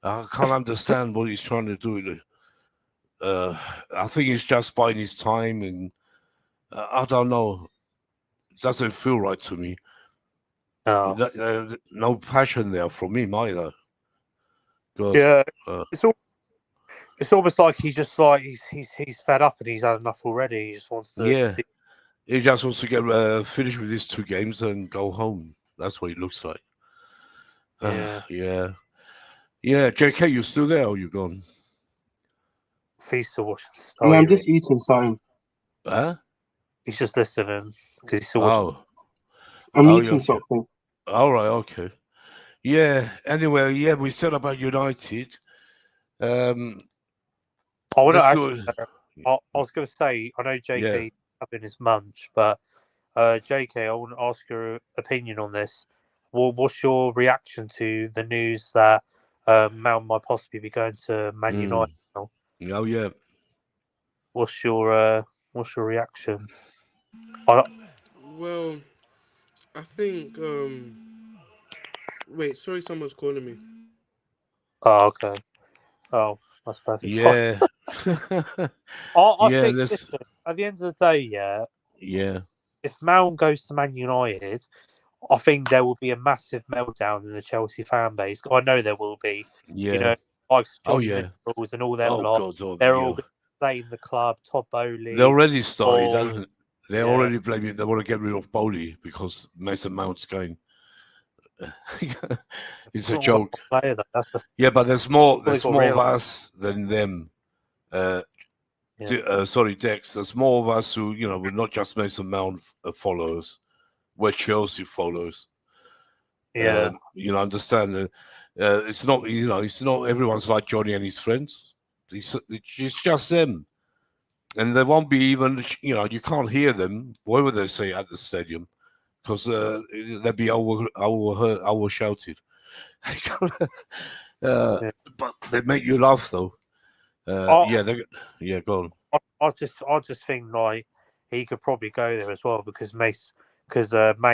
I can't understand what he's trying to do. I think he's just buying his time, and I don't know. It doesn't feel right to me. No passion there from him either. God. Yeah, it's almost like he's just like he's fed up and he's had enough already. He just wants to. Yeah, he just wants to get finished with these 2 games and go home. That's what it looks like. Yeah. JK, you still there or you gone? He's still watching. I'm just eating something. Huh? He's just listening because he's still watching. I'm eating something. All right, okay. Yeah. Anyway, we said about United. I want to let's actually. do- I was going to say, I know JK having his munch, but JK, I want to ask your opinion on this. Well, what's your reaction to the news that Mount might possibly be going to Man United now? Oh yeah. What's your reaction? Well, I think. Wait, sorry, someone's calling me. Oh, okay. Oh, that's perfect. Yeah. I Yeah, think, that's listen, at the end of the day, yeah. if Mount goes to Man United, I think there will be a massive meltdown in the Chelsea fan base. I know there will be. Yeah. You know, like Oh Johnny yeah. Mitchells and all them Oh lot. God, oh, They're all yeah. going to stay in the club. Todd They Bowley. already started, Paul, haven't they? yeah. Already blaming. They want to get rid of Bowley because Mason Mount's going. It's a not joke. one player, though. That's the Yeah, but there's more. There's got more of real. us than them. Yeah. Sorry, Dex. There's more of us who, we're not just Mason Mount followers. We're Chelsea followers. Yeah. Understand that it's not. It's not everyone's like Johnny and his friends. It's just them, and there won't be even. You can't hear them. Whatever they say at the stadium, because they'll be over shouted. Yeah. But they make you laugh though. Yeah, go on. I just think like he could probably go there as well because Man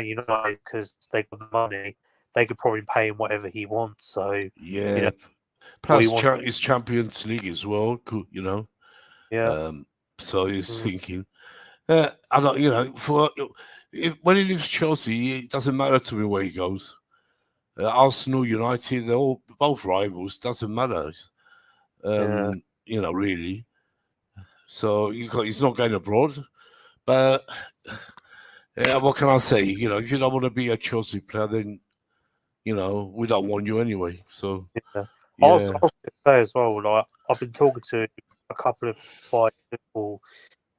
United, because they got the money, they could probably pay him whatever he wants. So Yeah. what he Plus, wants. it's Champions League as well. Yeah. So he's thinking. I don't. When he leaves Chelsea, it doesn't matter to me where he goes. Arsenal, United, they're all both rivals. Doesn't matter. Really. So he's not going abroad. But what can I say? If you don't want to be a Chelsea player, then we don't want you anyway. So yeah. I was going to say as well. Like I've been talking to a couple of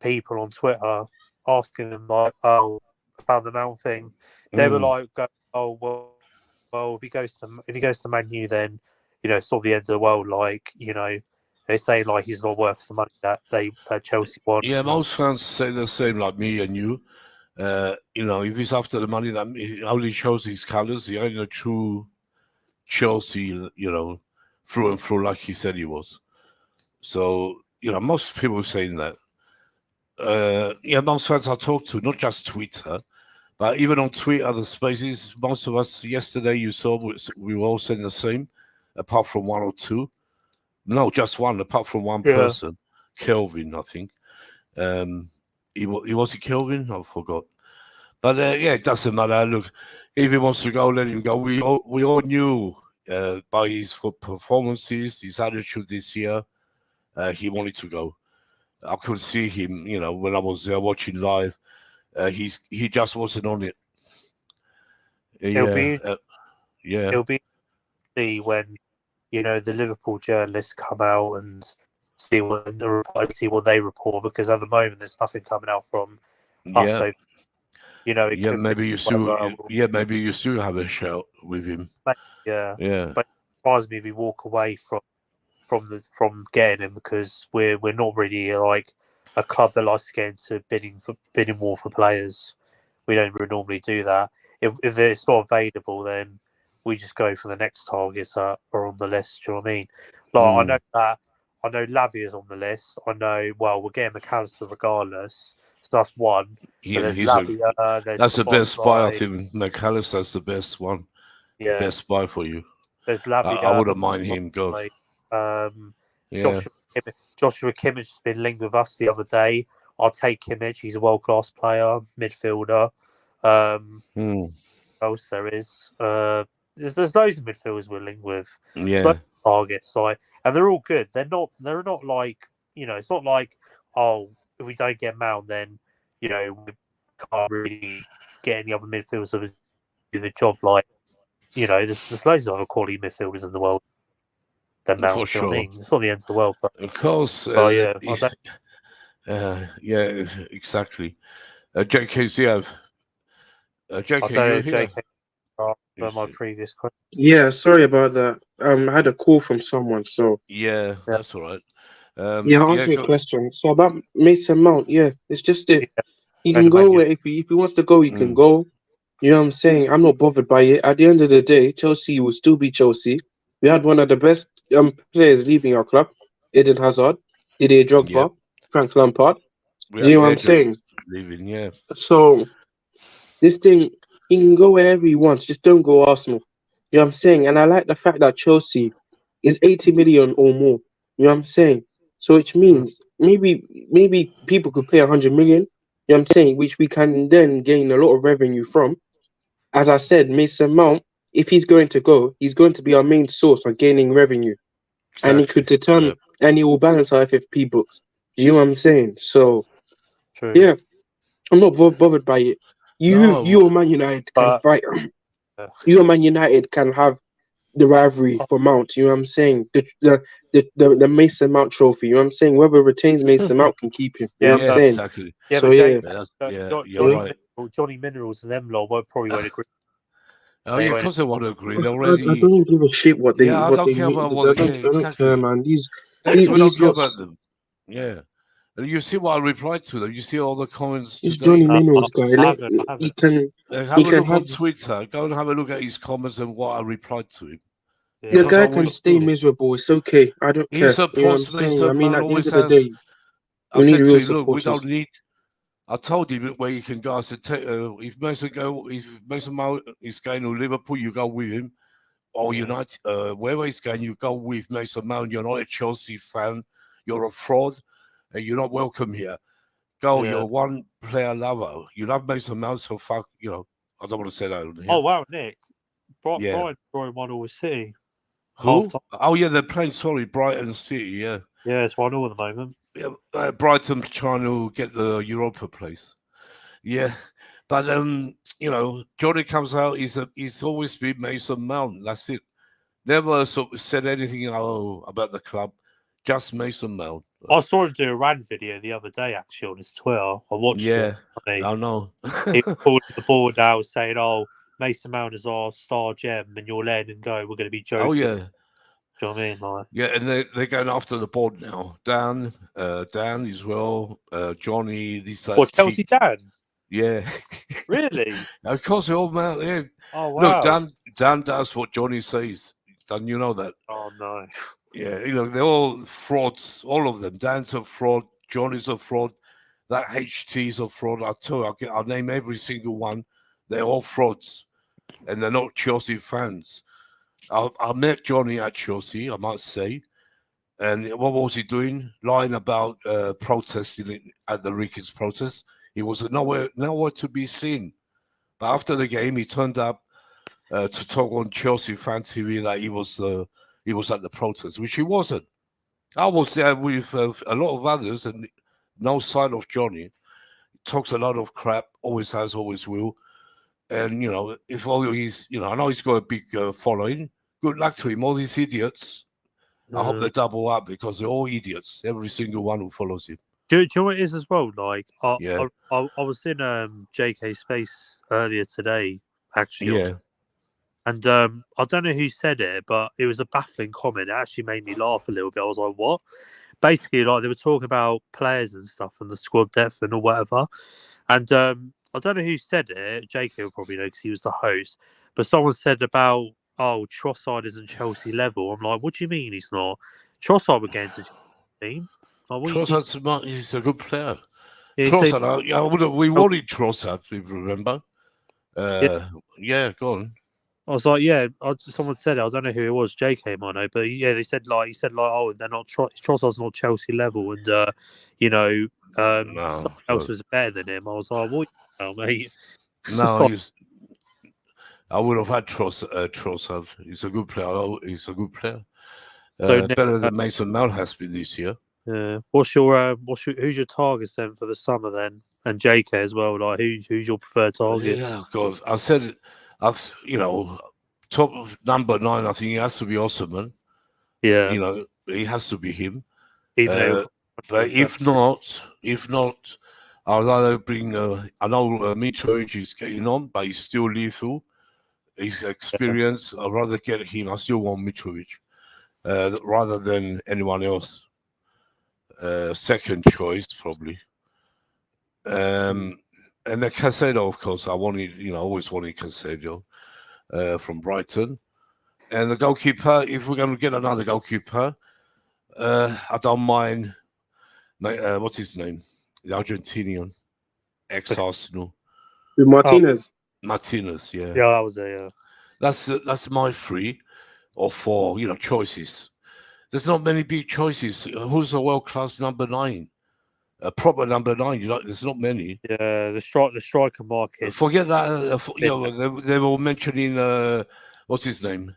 people on Twitter, asking them like, "Oh, about the Mount thing." They were like, "Oh, well, if he goes to Man U, then it's not the end of the world." Like they say like he's not worth the money that Chelsea want. Yeah, most fans say the same, like me and you. If he's after the money, that only shows his colours. He ain't a true Chelsea, through and through, like he said he was. So, most people are saying that. Most fans I talk to, not just Twitter, but even on Twitter, other spaces, most of us yesterday, you saw, we were all saying the same, apart from one or two. No, just one, apart from one person, Kelvin, I think. He was it Kelvin? I forgot. But it doesn't matter. Look, if he wants to go, let him go. We all knew by his performances, his attitude this year, he wanted to go. I could see him, when I was there watching live. He just wasn't on it. It'll be see when the Liverpool journalists come out and see what they report, because at the moment there's nothing coming out from us. So maybe you still maybe you still have a shout with him. But it surprises me if we walk away from getting him, because we're not really like a club that likes to get into bidding war for players. We don't normally do that. If it's not available, then we just go for the next targets that are on the list. Do you know what I mean? Like I know Lavia's on the list. I know we're getting McAllister regardless. So that's one. Yeah, there's Lavia. That's the best buy. I think McAllister's the best one. Yeah, best buy for you. There's Lavia. I wouldn't mind him. God. Joshua Kimmich has been linked with us the other day. I'll take Kimmich. He's a world-class player, midfielder. What else there is? There's loads of midfielders we're linked with. Yeah. Targets, and they're all good. They're not like it's not like, oh, if we don't get Mount, then we can't really get any other midfielders that do the job. Like there's loads of other quality midfielders in the world than Mount. For sure. It's not the end of the world, but of course. Exactly. JK, you have. JK, I don't know, JK, my previous question. Yeah, sorry about that. had a call from someone. So Yeah, that's all right. yeah, answer your question. So about Mason Mount, yeah, it's just it. He can go where if he wants to go, he can go. You know what I'm saying? I'm not bothered by it. At the end of the day, Chelsea will still be Chelsea. We had one of the best players leaving our club, Eden Hazard, Didier Drogba, Frank Lampard. Do you know what I'm saying? Leaving, yeah. So this thing, he can go wherever he wants. Just don't go Arsenal. You know what I'm saying? And I like the fact that Chelsea is 80 million or more. You know what I'm saying? So which means maybe people could pay 100 million. You know what I'm saying? Which we can then gain a lot of revenue from. As I said, Mason Mount, if he's going to go, he's going to be our main source of gaining revenue. Exactly. And he could determine, and he will balance our FFP books. Do you know what I'm saying? So, yeah, I'm not bothered by it. You or Man United can fight. You or Man United can have the rivalry for Mount. You know what I'm saying? The Mason Mount trophy. You know what I'm saying? Whoever retains Mason Mount can keep him. You know what I'm saying? Exactly. Yeah, so you're right. Johnny Minerals and them lot probably won't agree. Oh yeah, because they want to agree. They I already. don't give a shit what they. Yeah, I don't care about what they. I don't care, man. These don't care about them. Yeah. You see what I replied to them. You see all the comments this today. Johnny Minerals guy. He can have a look on Twitter. Go and have a look at his comments and what I replied to him. The guy can stay miserable. It's okay. I don't care. He supports Mason. I mean, at the end always of the day, I said to him, look, we don't need. I told him where you can go. I said, if Mason Mount is going to Liverpool, you go with him. Or United, wherever he's going, you go with Mason Mount. You're not a Chelsea fan. You're a fraud. And you're not welcome here. Go, you're one player lover. You love Mason Mount, so fuck, I don't want to say that on here. Oh, wow, Nick. Brighton drawing 1-1 City. Who? Oh, yeah, they're playing, Brighton City, yeah. Yeah, it's 1-0 at the moment. Yeah, Brighton trying to get the Europa place. Yeah. But, Johnny comes out, he's always been Mason Mount. That's it. Never said anything about the club. Just Mason Mount. I saw him do a rant video the other day, actually, on his Twitter. I watched it. I know. He called the board out saying, Mason Mount is our star gem, and you're letting him go. We're going to be joking. Oh, yeah. Do you know what I mean? Like, yeah, and they're going after the board now. Dan as well. Johnny. What, Chelsea Dan? Yeah. Really? Of course, they're all mad. Yeah. Oh, wow. Look, Dan does what Johnny says. Dan, you know that. Oh, no. Yeah, they're all frauds, all of them. Dan's a fraud, Johnny's a fraud, that HT's a fraud. I'll name every single one. They're all frauds, and they're not Chelsea fans. I met Johnny at Chelsea, I must say, and what was he doing? Lying about protesting at the Ricketts protest. He was nowhere to be seen. But after the game, he turned up to talk on Chelsea fan TV that he was at the protest, which he wasn't. I was there with a lot of others, and no sign of Johnny. He talks a lot of crap, always has, always will. And, if all he's, I know he's got a big following. Good luck to him. All these idiots, I hope they double up because they're all idiots. Every single one who follows him. Do you know what it is as well? Like, I was in JK Space earlier today, actually. Yeah. And I don't know who said it, but it was a baffling comment. It actually made me laugh a little bit. I was like, what? Basically, like, they were talking about players and stuff and the squad depth and or whatever. And I don't know who said it. JK will probably know because he was the host. But someone said about, Trossard isn't Chelsea level. I'm like, what do you mean he's not? Trossard would get into Chelsea team. Trossard's he's a good player. Yeah, Trossard, we wanted Trossard, if you remember. Yeah, go on. I was like, someone said it. I don't know who it was. JK might know, but yeah, he said they're not Trossard's not Chelsea level, and someone else was better than him. I was like, what, mate? No, I would have had Trossard. He's a good player. He's a good player. Better than Mason Mount has been this year. Yeah. Who's your targets then for the summer then, and JK as well? Like, who's your preferred target? Yeah, God, I said it. Top of number 9, I think he has to be Osman. Yeah. He has to be him. Even but if not, I'll either bring. I know Mitrovic is getting on, but he's still lethal. his experience. I'd rather get him. I still want Mitrovic rather than anyone else. Second choice, probably. And then Casado, of course. I always wanted Casado from Brighton. And the goalkeeper, if we're going to get another goalkeeper, I don't mind. What's his name? The Argentinian, ex-Arsenal. Martinez. Martinez, yeah. Yeah, that was a. That's my 3 or 4, choices. There's not many big choices. Who's a world-class number 9? A proper number 9. There's not many. Yeah, the striker market. Forget that. They were mentioning what's his name?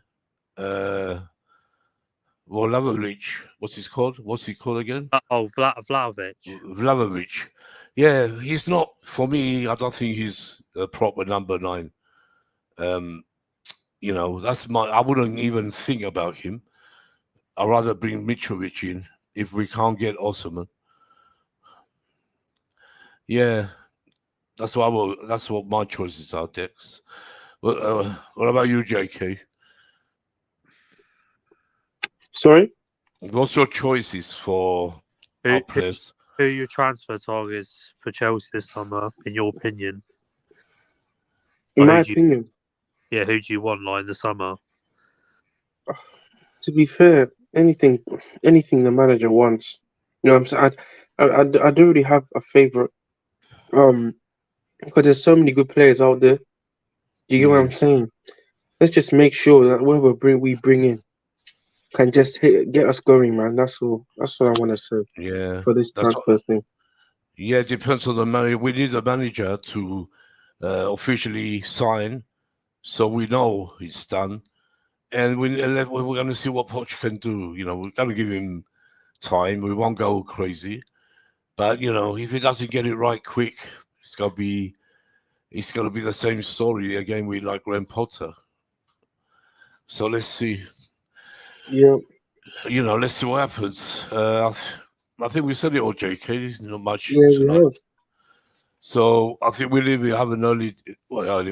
Vlahovic. What's he called? What's he called again? Vlahovic. Vlahovic. Yeah, he's not for me. I don't think he's a proper number 9. That's I wouldn't even think about him. I'd rather bring Mitrovic in if we can't get Osman. Yeah, that's what my choices are, Dex. What about you, JK? Sorry? What's your choices for our players? Who are your transfer targets for Chelsea this summer, in your opinion? In my opinion. Yeah, who do you want in the summer? To be fair, anything the manager wants. You know what I'm saying? I don't really have a favourite. Because there's so many good players out there. You get what I'm saying? Let's just make sure that whoever we bring in can just get us going, man. That's all. That's what I want to say. Yeah. For this transfer thing. Yeah, it depends on the manager. We need the manager to officially sign, so we know it's done. And we're going to see what Poch can do. We're going to give him time. We won't go crazy, but if he doesn't get it right quick, it's going to be the same story again with like Graham Potter. So let's see. Yeah. Let's see what happens. I think we said it all, JK. Not much. Yeah, we have. So I think we have an early. Well,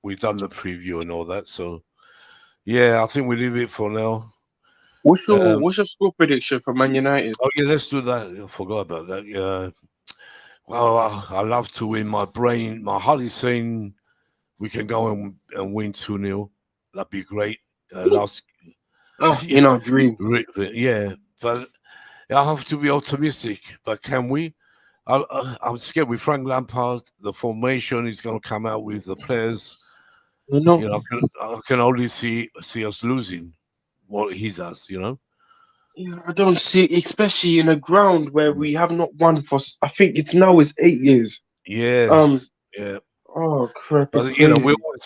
we've done the preview and all that. So yeah, I think we leave it for now. What's your score prediction for Man United? Oh yeah, let's do that. I forgot about that. Yeah. Well, I love to win. My heart is saying we can go and win 2-0. That'd be great. In our dream. Yeah, but I have to be optimistic. But can we? I'm scared with Frank Lampard. The formation is going to come out with the players. I can only see us losing what he does. Yeah, I don't see, especially in a ground where we have not won for. I think it's 8 years. Yes. Yeah. Oh crap! But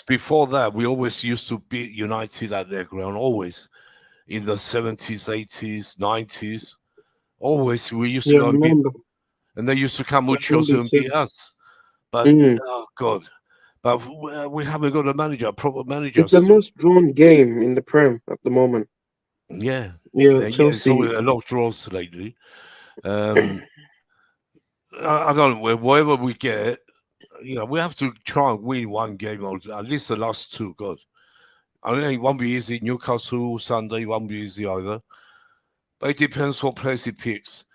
before that, we always used to beat United at their ground. Always in the 70s, 80s, 90s. Always we used to go and beat them. And they used to come with Chelsea and beat us. But oh god! But we haven't got a proper manager. It's the most drawn game in the Prem at the moment. Yeah. Chelsea. A lot of draws lately. I don't know. Wherever we get, we have to try and win one game or at least the last 2. God, I know it won't be easy. Newcastle Sunday won't be easy either. But it depends what place he picks.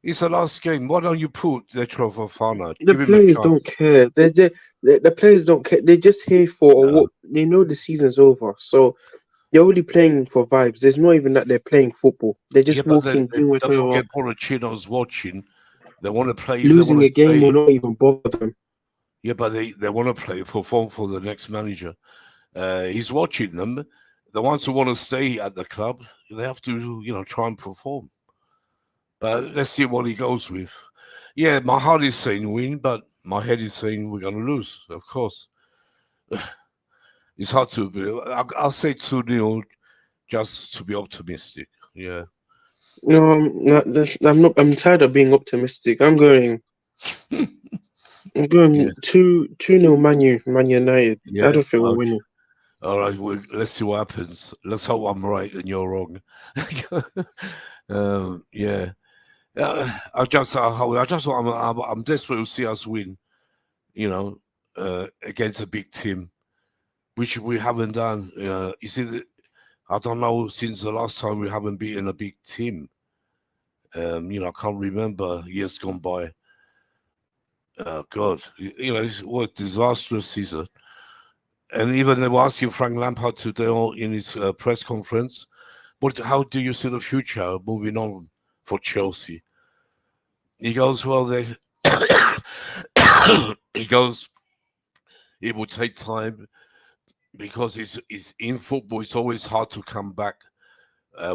It's the last game. Why don't you put Detro Fofana? The players don't care. The players don't care. They're just here for they know the season's over. So they're only playing for vibes. There's not even that they're playing football. They're just walking. Don't forget Porocino's watching. They want to play. Losing a game will not even bother them. Yeah, but they want to play for the next manager. He's watching them. The ones who want to stay at the club, they have to, try and perform. But let's see what he goes with. Yeah, my heart is saying win, but my head is saying we're going to lose, of course. It's hard to be. I'll say 2-0 just to be optimistic. Yeah. No, I'm not. I'm tired of being optimistic. I'm going 2-0 Man United. Yeah, I don't think we're winning. All right, let's see what happens. Let's hope I'm right and you're wrong. Yeah. I'm desperate to see us win, against a big team. which we haven't done. You see, I don't know, since the last time we haven't beaten a big team. I can't remember years gone by. God, it was a disastrous season. And even they were asking Frank Lampard today in his press conference, but how do you see the future moving on for Chelsea? He goes, well, he goes, it will take time because it's in football. It's always hard to come back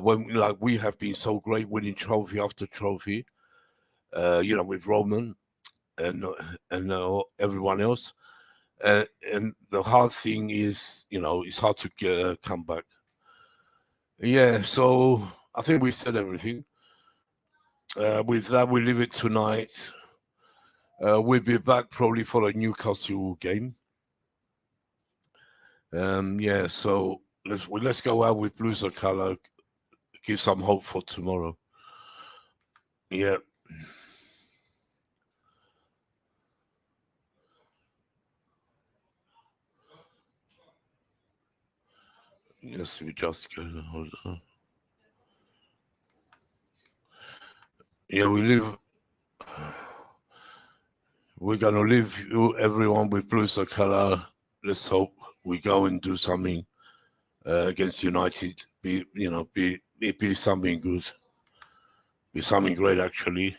when we have been so great, winning trophy after trophy. With Roman and everyone else. And the hard thing is, it's hard to come back. Yeah, so I think we said everything. With that, we leave it tonight. We'll be back probably for a Newcastle game. So let's go out with blues of color, give some hope for tomorrow. Yeah. Yes, we just go. Hold on. Yeah, we're gonna leave everyone with blues of color. Let's hope we go and do something against United. Be something good. Be something great, actually.